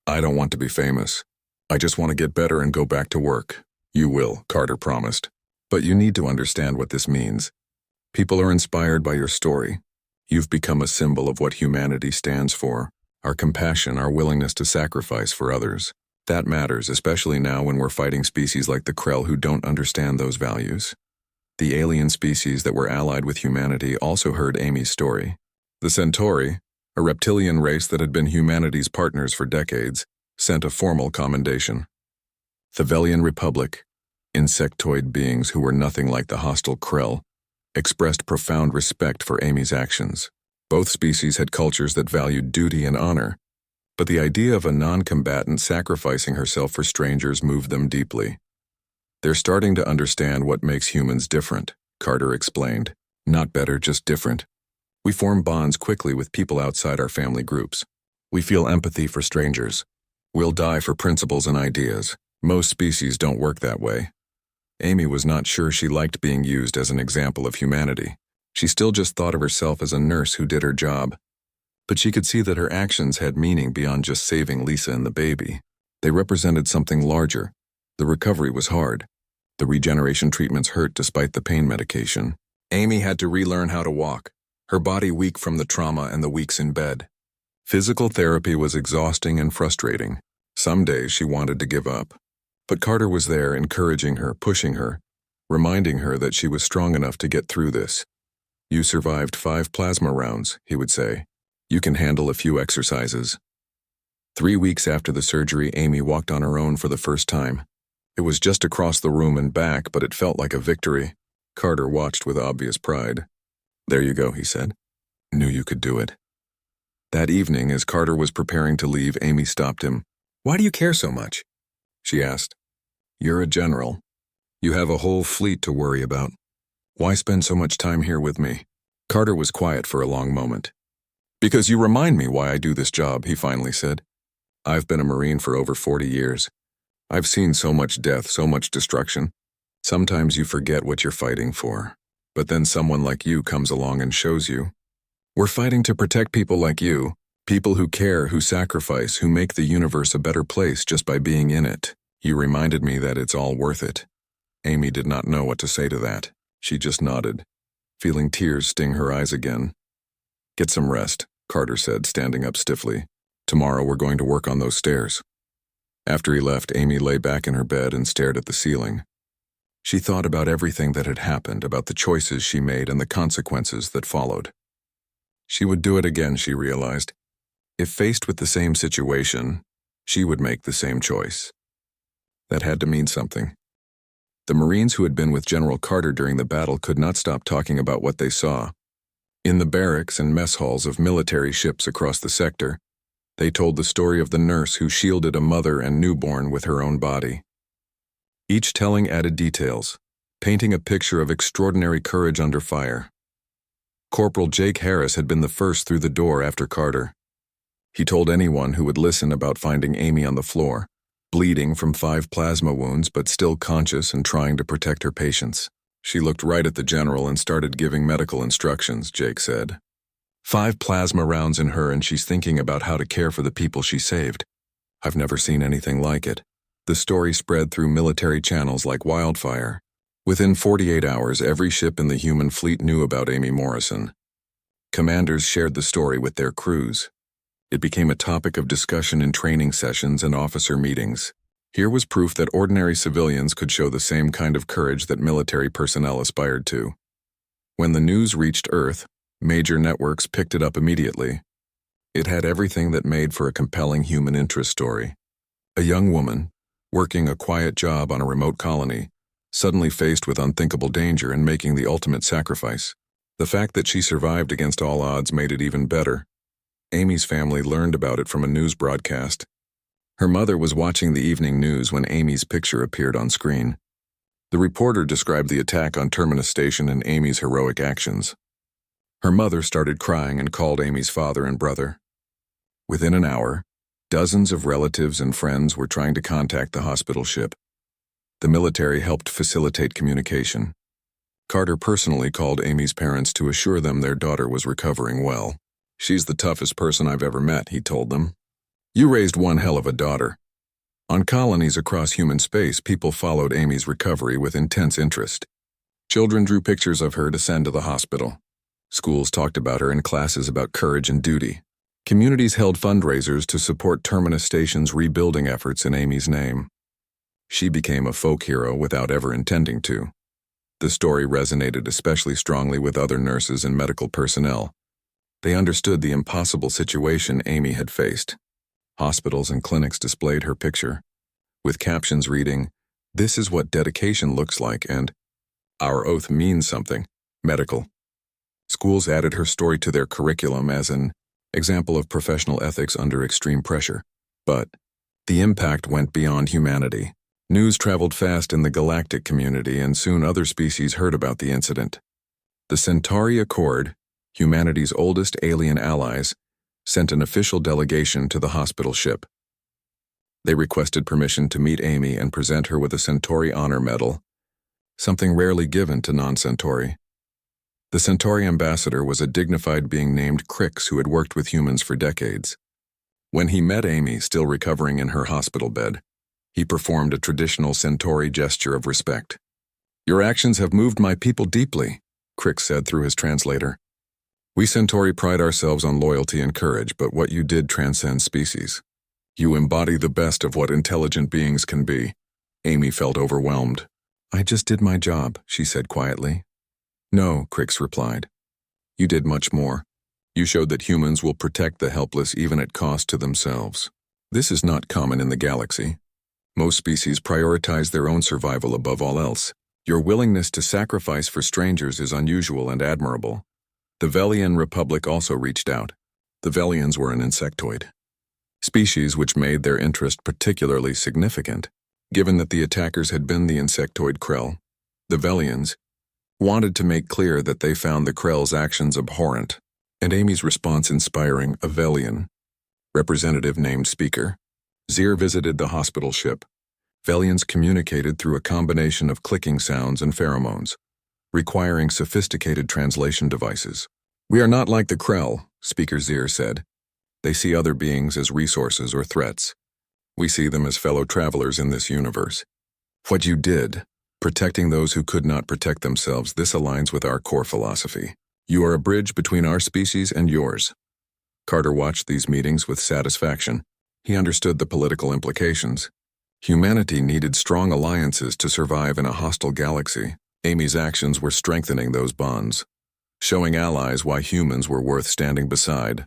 "I don't want to be famous. I just want to get better and go back to work." "You will," Carter promised. "But you need to understand what this means. People are inspired by your story. You've become a symbol of what humanity stands for, our compassion, our willingness to sacrifice for others. That matters, especially now when we're fighting species like the Krell who don't understand those values." The alien species that were allied with humanity also heard Amy's story. The Centauri, A reptilian race that had been humanity's partners for decades sent a formal commendation. The Velian Republic, insectoid beings who were nothing like the hostile Krell, expressed profound respect for Amy's actions. Both species had cultures that valued duty and honor, but the idea of a non-combatant sacrificing herself for strangers moved them deeply. "They're starting to understand what makes humans different," Carter explained. "Not better, just different. We form bonds quickly with people outside our family groups. We feel empathy for strangers. We'll die for principles and ideas. Most species don't work that way." Amy was not sure she liked being used as an example of humanity. She still just thought of herself as a nurse who did her job. But she could see that her actions had meaning beyond just saving Lisa and the baby. They represented something larger. The recovery was hard. The regeneration treatments hurt despite the pain medication. Amy had to relearn how to walk, her body weak from the trauma and the weeks in bed. Physical therapy was exhausting and frustrating. Some days she wanted to give up. But Carter was there, encouraging her, pushing her, reminding her that she was strong enough to get through this. "You survived 5 plasma rounds," he would say. "You can handle a few exercises." 3 weeks after the surgery, Amy walked on her own for the first time. It was just across the room and back, but it felt like a victory. Carter watched with obvious pride. "There you go," he said. "Knew you could do it." That evening, as Carter was preparing to leave, Amy stopped him. "Why do you care so much?" she asked. "You're a general. You have a whole fleet to worry about. Why spend so much time here with me?" Carter was quiet for a long moment. "Because you remind me why I do this job," he finally said. "I've been a Marine for over 40 years. I've seen so much death, so much destruction. Sometimes you forget what you're fighting for. But then someone like you comes along and shows you. We're fighting to protect people like you, people who care, who sacrifice, who make the universe a better place just by being in it. You reminded me that it's all worth it." Amy did not know what to say to that. She just nodded, feeling tears sting her eyes again. "Get some rest," Carter said, standing up stiffly. "Tomorrow we're going to work on those stairs." After he left, Amy lay back in her bed and stared at the ceiling. She thought about everything that had happened, about the choices she made and the consequences that followed. She would do it again, she realized. If faced with the same situation, she would make the same choice. That had to mean something. The Marines who had been with General Carter during the battle could not stop talking about what they saw. In the barracks and mess halls of military ships across the sector, they told the story of the nurse who shielded a mother and newborn with her own body. Each telling added details, painting a picture of extraordinary courage under fire. Corporal Jake Harris had been the first through the door after Carter. He told anyone who would listen about finding Amy on the floor, bleeding from 5 plasma wounds but still conscious and trying to protect her patients. She looked right at the general and started giving medical instructions, Jake said. 5 plasma rounds in her and she's thinking about how to care for the people she saved. I've never seen anything like it. The story spread through military channels like wildfire. Within 48 hours, every ship in the human fleet knew about Amy Morrison. Commanders shared the story with their crews. It became a topic of discussion in training sessions and officer meetings. Here was proof that ordinary civilians could show the same kind of courage that military personnel aspired to. When the news reached Earth, major networks picked it up immediately. It had everything that made for a compelling human interest story. A young woman, working a quiet job on a remote colony, suddenly faced with unthinkable danger and making the ultimate sacrifice. The fact that she survived against all odds made it even better. Amy's family learned about it from a news broadcast. Her mother was watching the evening news when Amy's picture appeared on screen. The reporter described the attack on Terminus Station and Amy's heroic actions. Her mother started crying and called Amy's father and brother. Within an hour, dozens of relatives and friends were trying to contact the hospital ship. The military helped facilitate communication. Carter personally called Amy's parents to assure them their daughter was recovering well. "She's the toughest person I've ever met," he told them. "You raised one hell of a daughter." On colonies across human space, people followed Amy's recovery with intense interest. Children drew pictures of her to send to the hospital. Schools talked about her in classes about courage and duty. Communities held fundraisers to support Terminus Station's rebuilding efforts in Amy's name. She became a folk hero without ever intending to. The story resonated especially strongly with other nurses and medical personnel. They understood the impossible situation Amy had faced. Hospitals and clinics displayed her picture, with captions reading, "This is what dedication looks like," and "Our oath means something, medical." Schools added her story to their curriculum as an example of professional ethics under extreme pressure. But the impact went beyond humanity. News traveled fast in the galactic community, and soon other species heard about the incident. The Centauri Accord, humanity's oldest alien allies, sent an official delegation to the hospital ship. They requested permission to meet Amy and present her with a Centauri Honor Medal, something rarely given to non-Centauri. The Centauri ambassador was a dignified being named Crix who had worked with humans for decades. When he met Amy, still recovering in her hospital bed, he performed a traditional Centauri gesture of respect. "Your actions have moved my people deeply," Crix said through his translator. "We Centauri pride ourselves on loyalty and courage, but what you did transcends species. You embody the best of what intelligent beings can be." Amy felt overwhelmed. "I just did my job," she said quietly. "No," Crix replied. "You did much more. You showed that humans will protect the helpless even at cost to themselves. This is not common in the galaxy. Most species prioritize their own survival above all else. Your willingness to sacrifice for strangers is unusual and admirable." The Velian Republic also reached out. The Velians were an insectoid species which made their interest particularly significant, given that the attackers had been the insectoid Krell. The Velians wanted to make clear that they found the Krell's actions abhorrent, and Amy's response inspiring. A Velian representative named Speaker Zir visited the hospital ship. Velians communicated through a combination of clicking sounds and pheromones, requiring sophisticated translation devices. "We are not like the Krell," Speaker Zir said. "They see other beings as resources or threats. We see them as fellow travelers in this universe. What you did, protecting those who could not protect themselves, this aligns with our core philosophy. You are a bridge between our species and yours." Carter watched these meetings with satisfaction. He understood the political implications. Humanity needed strong alliances to survive in a hostile galaxy. Amy's actions were strengthening those bonds, showing allies why humans were worth standing beside.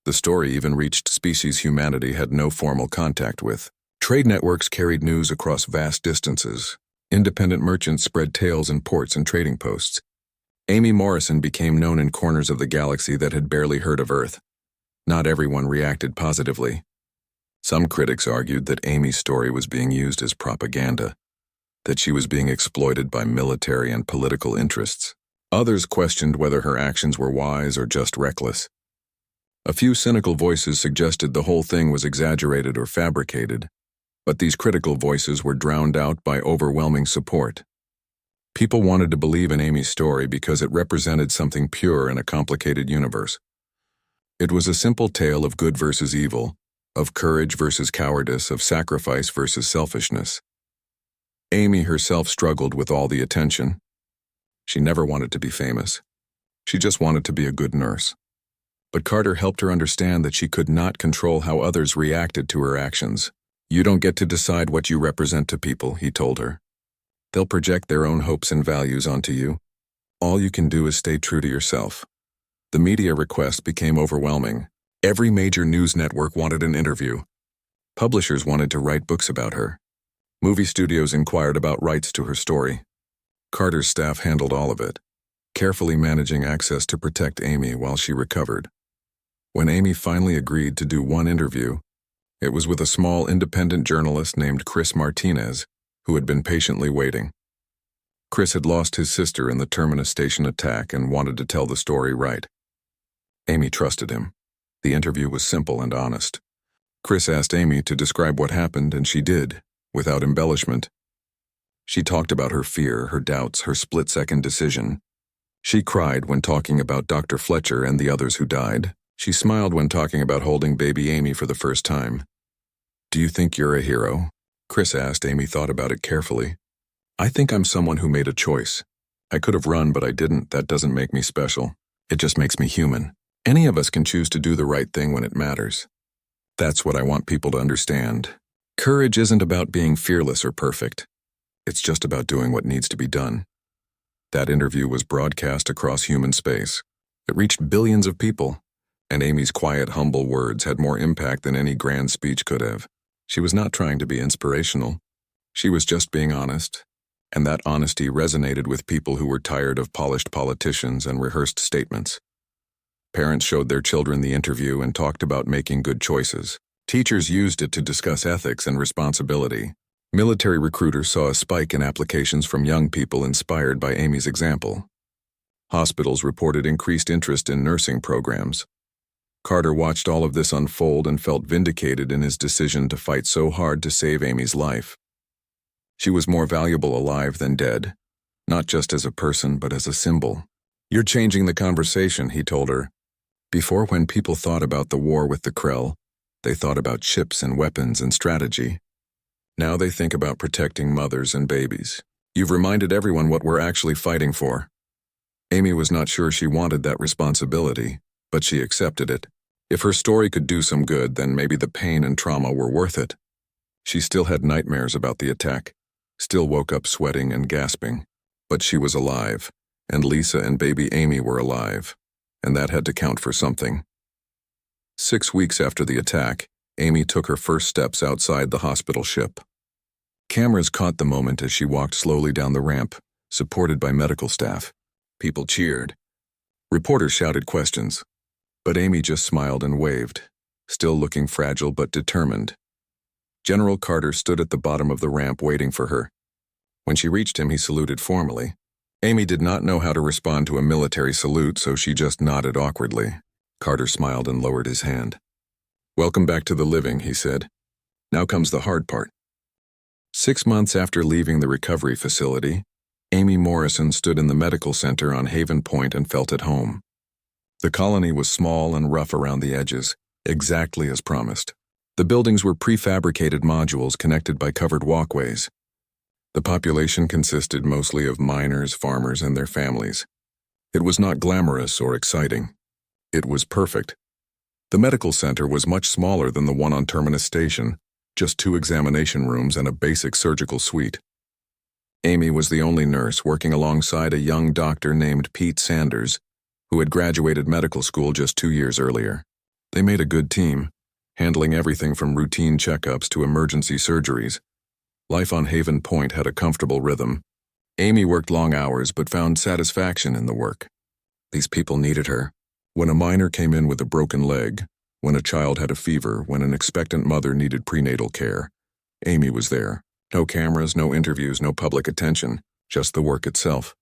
The story even reached species humanity had no formal contact with. Trade networks carried news across vast distances. Independent merchants spread tales in ports and trading posts. Amy Morrison became known in corners of the galaxy that had barely heard of Earth. Not everyone reacted positively. Some critics argued that Amy's story was being used as propaganda, that she was being exploited by military and political interests. Others questioned whether her actions were wise or just reckless. A few cynical voices suggested the whole thing was exaggerated or fabricated, but these critical voices were drowned out by overwhelming support. People wanted to believe in Amy's story because it represented something pure in a complicated universe. It was a simple tale of good versus evil, of courage versus cowardice, of sacrifice versus selfishness. Amy herself struggled with all the attention. She never wanted to be famous. She just wanted to be a good nurse. But Carter helped her understand that she could not control how others reacted to her actions. "You don't get to decide what you represent to people," he told her. "They'll project their own hopes and values onto you. All you can do is stay true to yourself." The media request became overwhelming. Every major news network wanted an interview. Publishers wanted to write books about her. Movie studios inquired about rights to her story. Carter's staff handled all of it, carefully managing access to protect Amy while she recovered. When Amy finally agreed to do one interview, it was with a small independent journalist named Chris Martinez, who had been patiently waiting. Chris had lost his sister in the Terminus Station attack and wanted to tell the story right. Amy trusted him. The interview was simple and honest. Chris asked Amy to describe what happened, and she did, without embellishment. She talked about her fear, her doubts, her split-second decision. She cried when talking about Dr. Fletcher and the others who died. She smiled when talking about holding baby Amy for the first time. "Do you think you're a hero?" Chris asked. Amy thought about it carefully. "I think I'm someone who made a choice. I could have run, but I didn't. That doesn't make me special. It just makes me human. Any of us can choose to do the right thing when it matters. That's what I want people to understand. Courage isn't about being fearless or perfect. It's just about doing what needs to be done." That interview was broadcast across human space. It reached billions of people, and Amy's quiet, humble words had more impact than any grand speech could have. She was not trying to be inspirational. She was just being honest, and that honesty resonated with people who were tired of polished politicians and rehearsed statements. Parents showed their children the interview and talked about making good choices. Teachers used it to discuss ethics and responsibility. Military recruiters saw a spike in applications from young people inspired by Amy's example. Hospitals reported increased interest in nursing programs. Carter watched all of this unfold and felt vindicated in his decision to fight so hard to save Amy's life. She was more valuable alive than dead, not just as a person but as a symbol. "You're changing the conversation," he told her. Before, when people thought about the war with the Krell, they thought about ships and weapons and strategy. Now they think about protecting mothers and babies. "You've reminded everyone what we're actually fighting for." Amy was not sure she wanted that responsibility, but she accepted it. If her story could do some good, then maybe the pain and trauma were worth it. She still had nightmares about the attack, still woke up sweating and gasping, but she was alive, and Lisa and baby Amy were alive, and that had to count for something. 6 weeks after the attack, Amy took her first steps outside the hospital ship. Cameras caught the moment as she walked slowly down the ramp, supported by medical staff. People cheered. Reporters shouted questions. But Amy just smiled and waved, still looking fragile but determined. General Carter stood at the bottom of the ramp waiting for her. When she reached him, he saluted formally. Amy did not know how to respond to a military salute, so she just nodded awkwardly. Carter smiled and lowered his hand. "Welcome back to the living," he said. "Now comes the hard part." 6 months after leaving the recovery facility, Amy Morrison stood in the medical center on Haven Point and felt at home. The colony was small and rough around the edges, exactly as promised. The buildings were prefabricated modules connected by covered walkways. The population consisted mostly of miners, farmers, and their families. It was not glamorous or exciting. It was perfect. The medical center was much smaller than the one on Terminus Station, just 2 examination rooms and a basic surgical suite. Amy was the only nurse working alongside a young doctor named Pete Sanders, who had graduated medical school just 2 years earlier. They made a good team, handling everything from routine checkups to emergency surgeries. Life on Haven Point had a comfortable rhythm. Amy worked long hours but found satisfaction in the work. These people needed her. When a miner came in with a broken leg, when a child had a fever, when an expectant mother needed prenatal care, Amy was there. No cameras, no interviews, no public attention, just the work itself.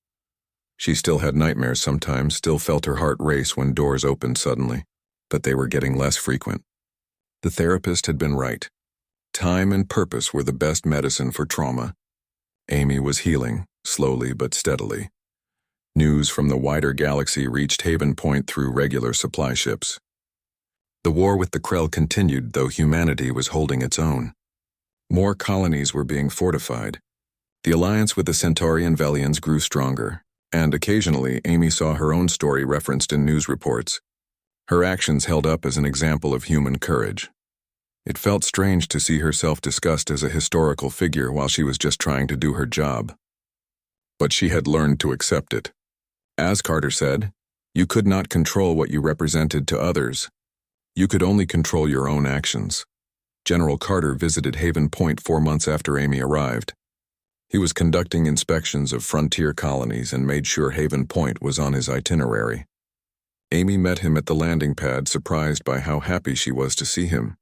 She still had nightmares sometimes, still felt her heart race when doors opened suddenly, but they were getting less frequent. The therapist had been right. Time and purpose were the best medicine for trauma. Amy was healing, slowly but steadily. News from the wider galaxy reached Haven Point through regular supply ships. The war with the Krell continued, though humanity was holding its own. More colonies were being fortified. The alliance with the Centaurian Velians grew stronger, and occasionally Amy saw her own story referenced in news reports. Her actions held up as an example of human courage. It felt strange to see herself discussed as a historical figure while she was just trying to do her job. But she had learned to accept it. As Carter said, you could not control what you represented to others. You could only control your own actions. General Carter visited Haven Point 4 months after Amy arrived. He was conducting inspections of frontier colonies and made sure Haven Point was on his itinerary. Amy met him at the landing pad, surprised by how happy she was to see him.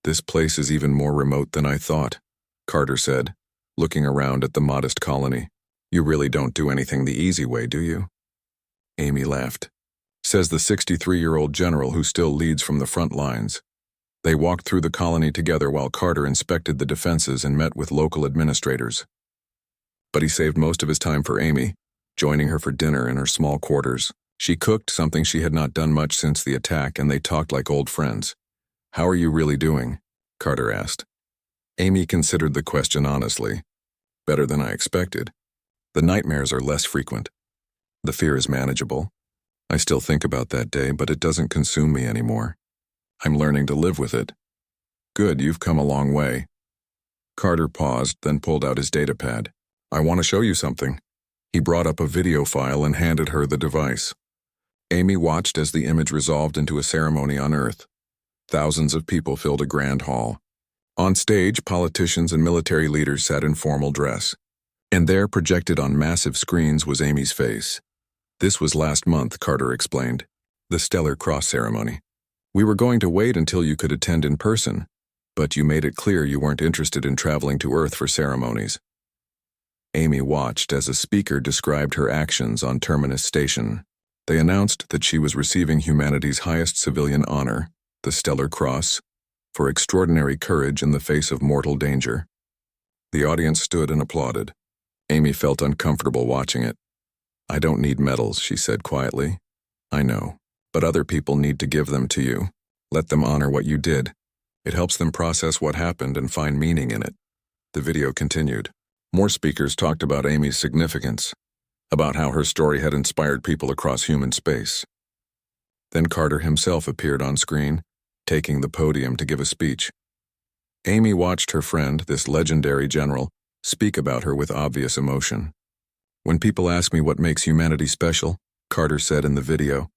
"This place is even more remote than I thought," Carter said, looking around at the modest colony. "You really don't do anything the easy way, do you?" Amy laughed. Says the 63-year-old general who still leads from the front lines. They walked through the colony together while Carter inspected the defenses and met with local administrators. But he saved most of his time for Amy, joining her for dinner in her small quarters. She cooked, something she had not done much since the attack, and they talked like old friends. "How are you really doing?" Carter asked. Amy considered the question honestly. "Better than I expected. The nightmares are less frequent. The fear is manageable. I still think about that day, but it doesn't consume me anymore. I'm learning to live with it." "Good, you've come a long way." Carter paused, then pulled out his datapad. "I want to show you something." He brought up a video file and handed her the device. Amy watched as the image resolved into a ceremony on Earth. Thousands of people filled a grand hall. On stage, politicians and military leaders sat in formal dress. And there, projected on massive screens, was Amy's face. This was last month, Carter explained. The Stellar Cross ceremony. We were going to wait until you could attend in person, but you made it clear you weren't interested in traveling to Earth for ceremonies. Amy watched as a speaker described her actions on Terminus Station. They announced that she was receiving humanity's highest civilian honor, the Stellar Cross, for extraordinary courage in the face of mortal danger. The audience stood and applauded. Amy felt uncomfortable watching it. I don't need medals, she said quietly. I know, but other people need to give them to you. Let them honor what you did. It helps them process what happened and find meaning in it. The video continued. More speakers talked about Amy's significance, about how her story had inspired people across human space. Then Carter himself appeared on screen, taking the podium to give a speech. Amy watched her friend, this legendary general, speak about her with obvious emotion. When people ask me what makes humanity special, Carter said in the video,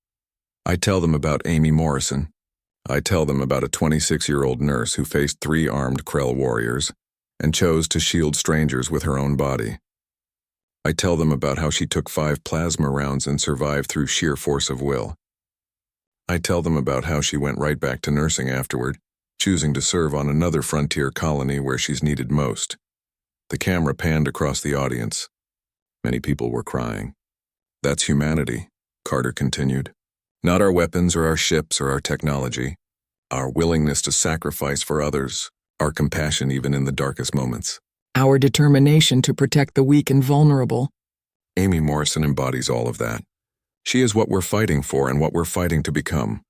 I tell them about Amy Morrison. I tell them about a 26-year-old nurse who faced 3 armed Krell warriors and chose to shield strangers with her own body. I tell them about how she took 5 plasma rounds and survived through sheer force of will. I tell them about how she went right back to nursing afterward, choosing to serve on another frontier colony where she's needed most. The camera panned across the audience. Many people were crying. That's humanity, Carter continued. Not our weapons or our ships or our technology. Our willingness to sacrifice for others. Our compassion even in the darkest moments. Our determination to protect the weak and vulnerable. Amy Morrison embodies all of that. She is what we're fighting for and what we're fighting to become.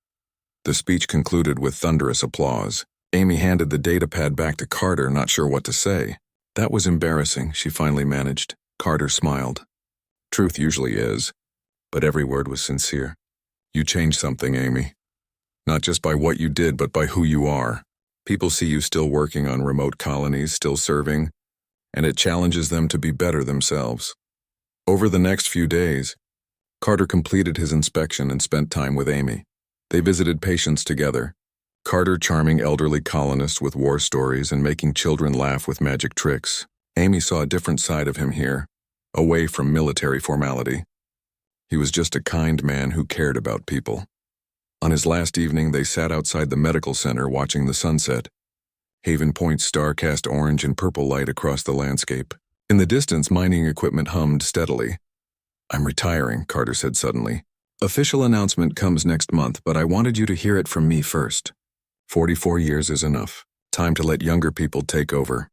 The speech concluded with thunderous applause. Amy handed the datapad back to Carter, not sure what to say. That was embarrassing, she finally managed. Carter smiled. Truth usually is, but every word was sincere. You changed something, Amy. Not just by what you did, but by who you are. People see you still working on remote colonies, still serving, and it challenges them to be better themselves. Over the next few days, Carter completed his inspection and spent time with Amy. They visited patients together. Carter charming elderly colonists with war stories and making children laugh with magic tricks. Amy saw a different side of him here, away from military formality. He was just a kind man who cared about people. On his last evening, they sat outside the medical center watching the sunset. Haven Point's star cast orange and purple light across the landscape. In the distance, mining equipment hummed steadily. I'm retiring, Carter said suddenly. Official announcement comes next month, but I wanted you to hear it from me first. 44 years is enough. Time to let younger people take over.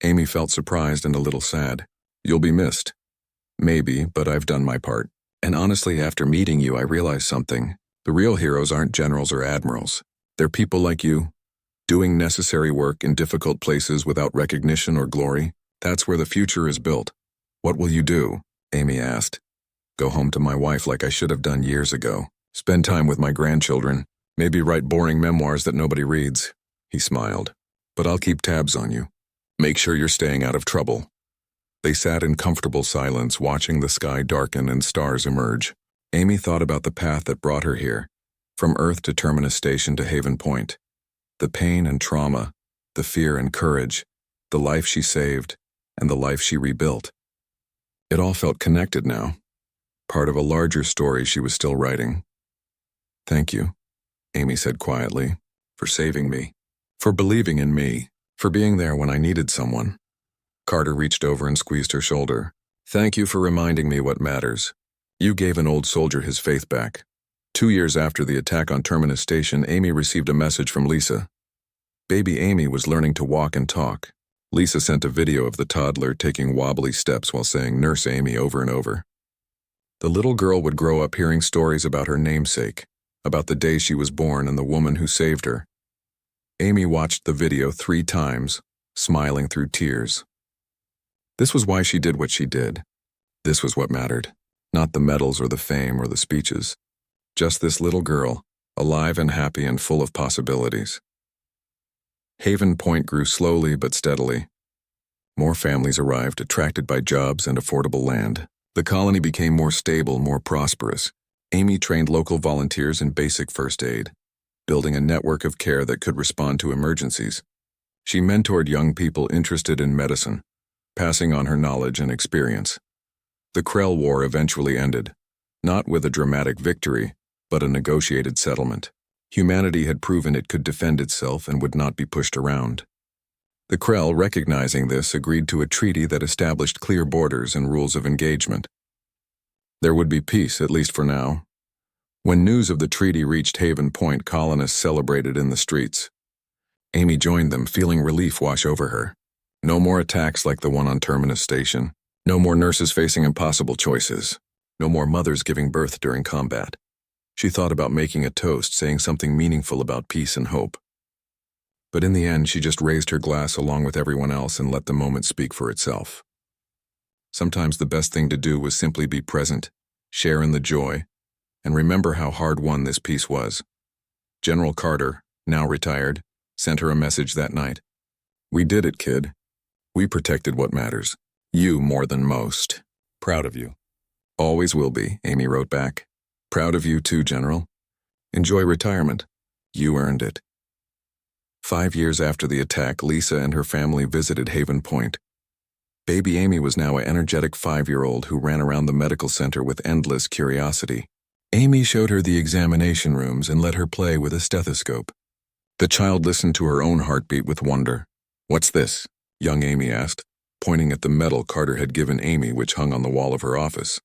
Amy felt surprised and a little sad. You'll be missed. Maybe, but I've done my part. And honestly, after meeting you, I realized something. The real heroes aren't generals or admirals. They're people like you, doing necessary work in difficult places without recognition or glory. That's where the future is built. What will you do? Amy asked. Go home to my wife like I should have done years ago. Spend time with my grandchildren. Maybe write boring memoirs that nobody reads. He smiled. But I'll keep tabs on you. Make sure you're staying out of trouble. They sat in comfortable silence, watching the sky darken and stars emerge. Amy thought about the path that brought her here, from Earth to Terminus Station to Haven Point. The pain and trauma, the fear and courage, the life she saved, and the life she rebuilt. It all felt connected now, part of a larger story she was still writing. Thank you, Amy said quietly, for saving me, for believing in me, for being there when I needed someone. Carter reached over and squeezed her shoulder. Thank you for reminding me what matters. You gave an old soldier his faith back. 2 years after the attack on Terminus Station, Amy received a message from Lisa. Baby Amy was learning to walk and talk. Lisa sent a video of the toddler taking wobbly steps while saying Nurse Amy over and over. The little girl would grow up hearing stories about her namesake, about the day she was born and the woman who saved her. Amy watched the video 3 times, smiling through tears. This was why she did what she did. This was what mattered. Not the medals or the fame or the speeches. Just this little girl, alive and happy and full of possibilities. Haven Point grew slowly but steadily. More families arrived, attracted by jobs and affordable land. The colony became more stable, more prosperous. Amy trained local volunteers in basic first aid, building a network of care that could respond to emergencies. She mentored young people interested in medicine, passing on her knowledge and experience. The Krell War eventually ended, not with a dramatic victory, but a negotiated settlement. Humanity had proven it could defend itself and would not be pushed around. The Krell, recognizing this, agreed to a treaty that established clear borders and rules of engagement. There would be peace, at least for now. When news of the treaty reached Haven Point, colonists celebrated in the streets. Amy joined them, feeling relief wash over her. No more attacks like the one on Terminus Station. No more nurses facing impossible choices. No more mothers giving birth during combat. She thought about making a toast, saying something meaningful about peace and hope. But in the end, she just raised her glass along with everyone else and let the moment speak for itself. Sometimes the best thing to do was simply be present, share in the joy, and remember how hard-won this peace was. General Carter, now retired, sent her a message that night. "We did it, kid. We protected what matters. You more than most. Proud of you." "Always will be," Amy wrote back. "Proud of you too, General. Enjoy retirement. You earned it." 5 years after the attack, Lisa and her family visited Haven Point. Baby Amy was now an energetic 5-year-old who ran around the medical center with endless curiosity. Amy showed her the examination rooms and let her play with a stethoscope. The child listened to her own heartbeat with wonder. "What's this?" young Amy asked, pointing at the medal Carter had given Amy, which hung on the wall of her office.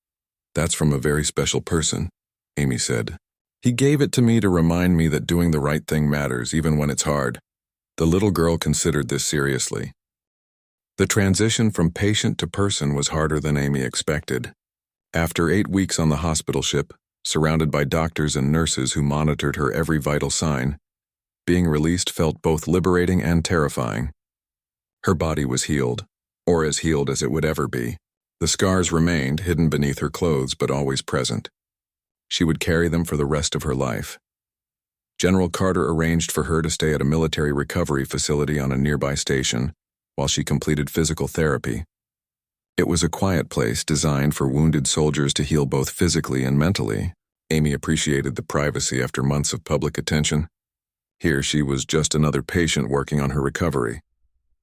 "That's from a very special person," Amy said. "He gave it to me to remind me that doing the right thing matters, even when it's hard." The little girl considered this seriously. The transition from patient to person was harder than Amy expected. After 8 weeks on the hospital ship, surrounded by doctors and nurses who monitored her every vital sign, being released felt both liberating and terrifying. Her body was healed, or as healed as it would ever be. The scars remained, hidden beneath her clothes, but always present. She would carry them for the rest of her life. General Carter arranged for her to stay at a military recovery facility on a nearby station while she completed physical therapy. It was a quiet place designed for wounded soldiers to heal both physically and mentally. Amy appreciated the privacy after months of public attention. Here she was just another patient working on her recovery.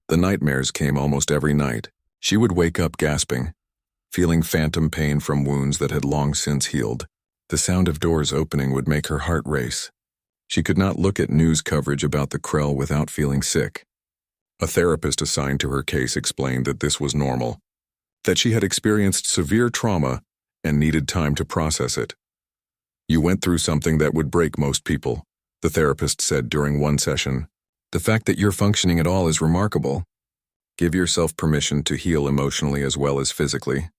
The nightmares came almost every night. She would wake up gasping, feeling phantom pain from wounds that had long since healed. The sound of doors opening would make her heart race. She could not look at news coverage about the Krell without feeling sick. A therapist assigned to her case explained that this was normal, that she had experienced severe trauma and needed time to process it. "You went through something that would break most people," the therapist said during one session. "The fact that you're functioning at all is remarkable. Give yourself permission to heal emotionally as well as physically."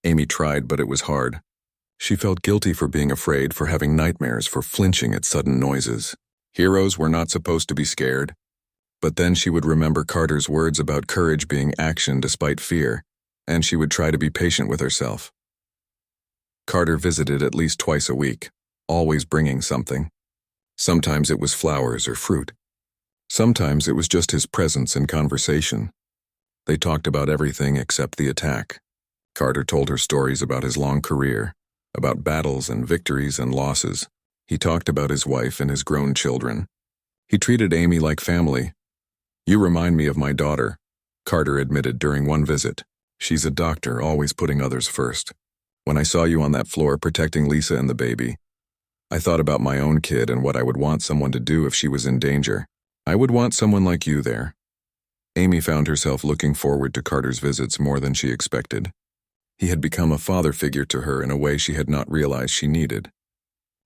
Amy tried, but it was hard. She felt guilty for being afraid, for having nightmares, for flinching at sudden noises. Heroes were not supposed to be scared. But then she would remember Carter's words about courage being action despite fear, and she would try to be patient with herself. Carter visited at least twice a week, always bringing something. Sometimes it was flowers or fruit. Sometimes it was just his presence and conversation. They talked about everything except the attack. Carter told her stories about his long career, about battles and victories and losses. He talked about his wife and his grown children. He treated Amy like family. "You remind me of my daughter," Carter admitted during one visit. "She's a doctor, always putting others first. When I saw you on that floor protecting Lisa and the baby, I thought about my own kid and what I would want someone to do if she was in danger. I would want someone like you there." Amy found herself looking forward to Carter's visits more than she expected. He had become a father figure to her in a way she had not realized she needed.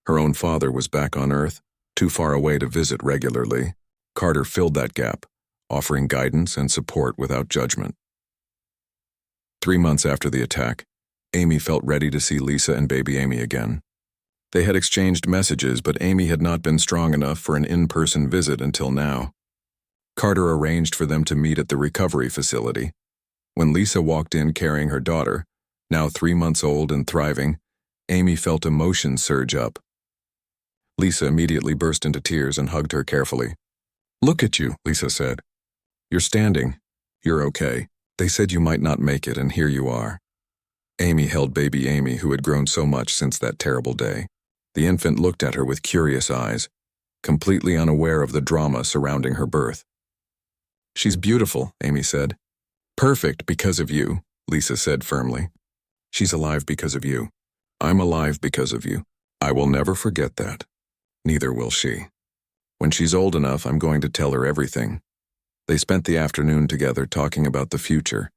Her own father was back on Earth, too far away to visit regularly. Carter filled that gap, offering guidance and support without judgment. 3 months after the attack, Amy felt ready to see Lisa and baby Amy again. They had exchanged messages, but Amy had not been strong enough for an in-person visit until now. Carter arranged for them to meet at the recovery facility. When Lisa walked in carrying her daughter, now 3 months old and thriving, Amy felt emotion surge up. Lisa immediately burst into tears and hugged her carefully. "Look at you," Lisa said. "You're standing. You're okay. They said you might not make it, and here you are." Amy held baby Amy, who had grown so much since that terrible day. The infant looked at her with curious eyes, completely unaware of the drama surrounding her birth. "She's beautiful," Amy said. "Perfect because of you," Lisa said firmly. "She's alive because of you. I'm alive because of you. I will never forget that. Neither will she. When she's old enough, I'm going to tell her everything." They spent the afternoon together talking about the future.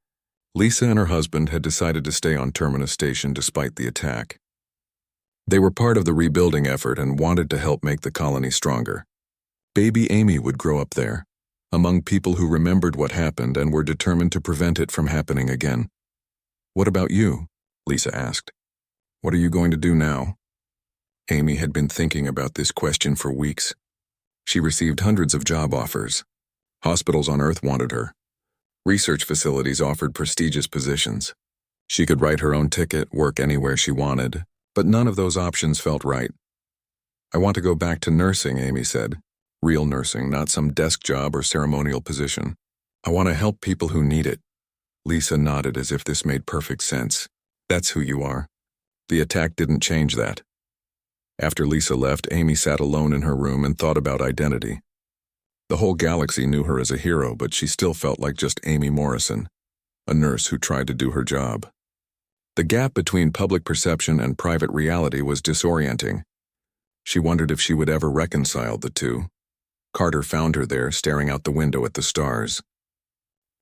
Lisa and her husband had decided to stay on Terminus Station despite the attack. They were part of the rebuilding effort and wanted to help make the colony stronger. Baby Amy would grow up there, among people who remembered what happened and were determined to prevent it from happening again. "What about you?" Lisa asked. "What are you going to do now?" Amy had been thinking about this question for weeks. She received hundreds of job offers. Hospitals on Earth wanted her. Research facilities offered prestigious positions. She could write her own ticket, work anywhere she wanted, but none of those options felt right. "I want to go back to nursing," Amy said. "Real nursing, not some desk job or ceremonial position. I want to help people who need it." Lisa nodded as if this made perfect sense. "That's who you are." The attack didn't change that. After Lisa left, Amy sat alone in her room and thought about identity. The whole galaxy knew her as a hero, but she still felt like just Amy Morrison, a nurse who tried to do her job. The gap between public perception and private reality was disorienting. She wondered if she would ever reconcile the two. Carter found her there, staring out the window at the stars.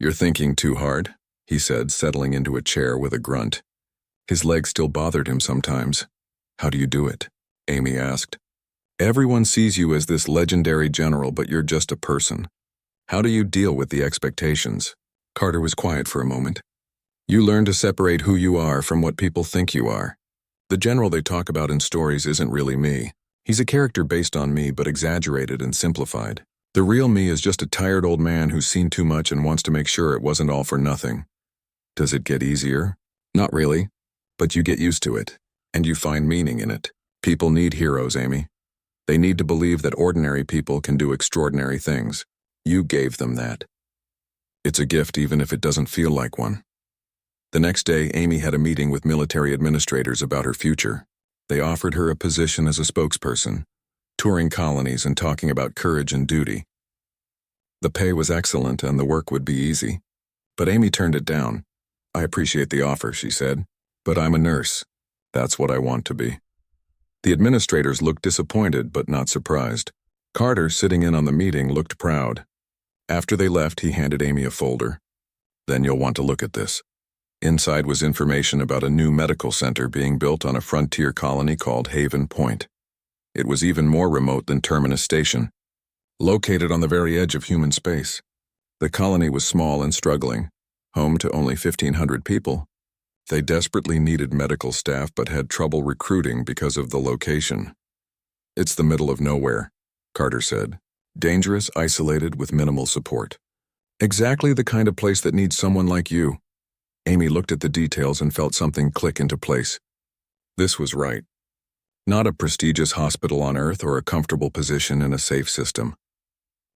"You're thinking too hard," he said, settling into a chair with a grunt. His legs still bothered him sometimes. "How do you do it?" Amy asked. "Everyone sees you as this legendary general, but you're just a person. How do you deal with the expectations?" Carter was quiet for a moment. "You learn to separate who you are from what people think you are. The general they talk about in stories isn't really me. He's a character based on me, but exaggerated and simplified. The real me is just a tired old man who's seen too much and wants to make sure it wasn't all for nothing." "Does it get easier?" "Not really, but you get used to it, and you find meaning in it. People need heroes, Amy. They need to believe that ordinary people can do extraordinary things. You gave them that. It's a gift even if it doesn't feel like one." The next day, Amy had a meeting with military administrators about her future. They offered her a position as a spokesperson, touring colonies and talking about courage and duty. The pay was excellent and the work would be easy. But Amy turned it down. "I appreciate the offer," she said, "but I'm a nurse. That's what I want to be." The administrators looked disappointed but not surprised. Carter, sitting in on the meeting, looked proud. After they left, he handed Amy a folder. "Then you'll want to look at this." Inside was information about a new medical center being built on a frontier colony called Haven Point. It was even more remote than Terminus Station, located on the very edge of human space. The colony was small and struggling, home to only 1,500 people. They desperately needed medical staff but had trouble recruiting because of the location. "It's the middle of nowhere," Carter said. "Dangerous, isolated, with minimal support. Exactly the kind of place that needs someone like you." Amy looked at the details and felt something click into place. This was right. Not a prestigious hospital on Earth or a comfortable position in a safe system.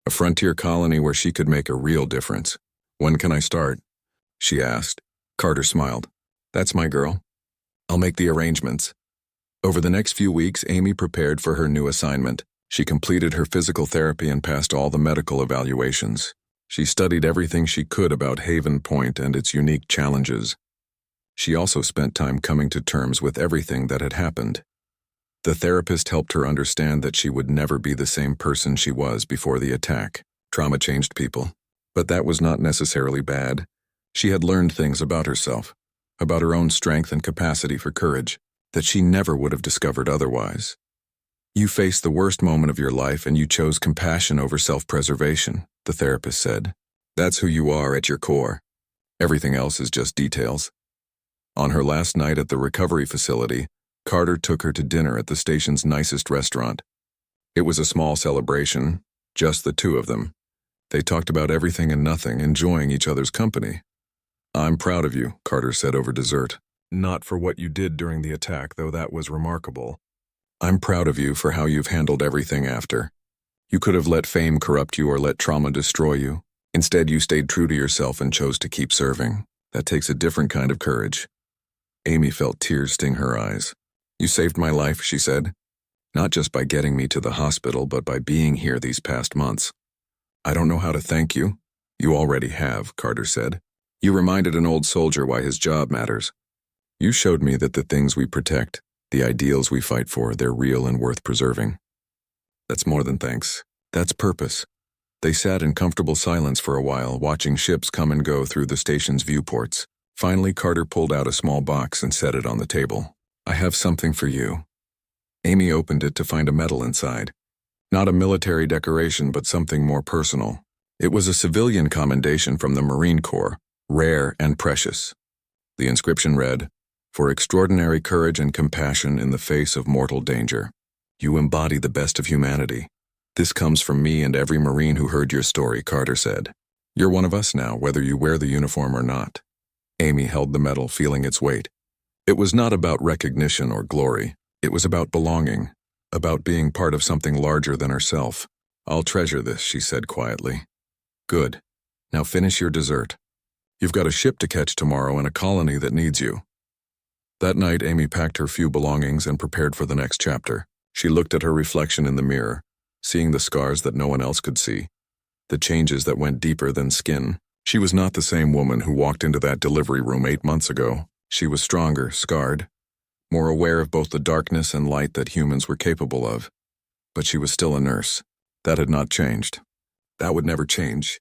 A frontier colony where she could make a real difference. "When can I start?" she asked. Carter smiled. "That's my girl. I'll make the arrangements." Over the next few weeks, Amy prepared for her new assignment. She completed her physical therapy and passed all the medical evaluations. She studied everything she could about Haven Point and its unique challenges. She also spent time coming to terms with everything that had happened. The therapist helped her understand that she would never be the same person she was before the attack. Trauma changed people. But that was not necessarily bad. She had learned things about herself, about her own strength and capacity for courage, that she never would have discovered otherwise. "You faced the worst moment of your life and you chose compassion over self-preservation," the therapist said. "That's who you are at your core. Everything else is just details." On her last night at the recovery facility, Carter took her to dinner at the station's nicest restaurant. It was a small celebration, just the two of them. They talked about everything and nothing, enjoying each other's company. "I'm proud of you," Carter said over dessert. "Not for what you did during the attack, though that was remarkable. I'm proud of you for how you've handled everything after. You could have let fame corrupt you or let trauma destroy you. Instead, you stayed true to yourself and chose to keep serving. That takes a different kind of courage." Amy felt tears sting her eyes. You saved my life, she said. Not just by getting me to the hospital, but by being here these past months. I don't know how to thank you. You already have, Carter said. You reminded an old soldier why his job matters. You showed me that the things we protect, the ideals we fight for, they're real and worth preserving. That's more than thanks. That's purpose. They sat in comfortable silence for a while, watching ships come and go through the station's viewports. Finally, Carter pulled out a small box and set it on the table. I have something for you. Amy opened it to find a medal inside. Not a military decoration, but something more personal. It was a civilian commendation from the Marine Corps, rare and precious. The inscription read, "For extraordinary courage and compassion in the face of mortal danger. You embody the best of humanity. This comes from me and every Marine who heard your story," Carter said. You're one of us now, whether you wear the uniform or not. Amy held the medal, feeling its weight. It was not about recognition or glory. It was about belonging, about being part of something larger than herself. I'll treasure this, she said quietly. Good. Now finish your dessert. You've got a ship to catch tomorrow and a colony that needs you. That night, Amy packed her few belongings and prepared for the next chapter. She looked at her reflection in the mirror, seeing the scars that no one else could see, the changes that went deeper than skin. She was not the same woman who walked into that delivery room 8 months ago. She was stronger, scarred, more aware of both the darkness and light that humans were capable of. But she was still a nurse. That had not changed. That would never change.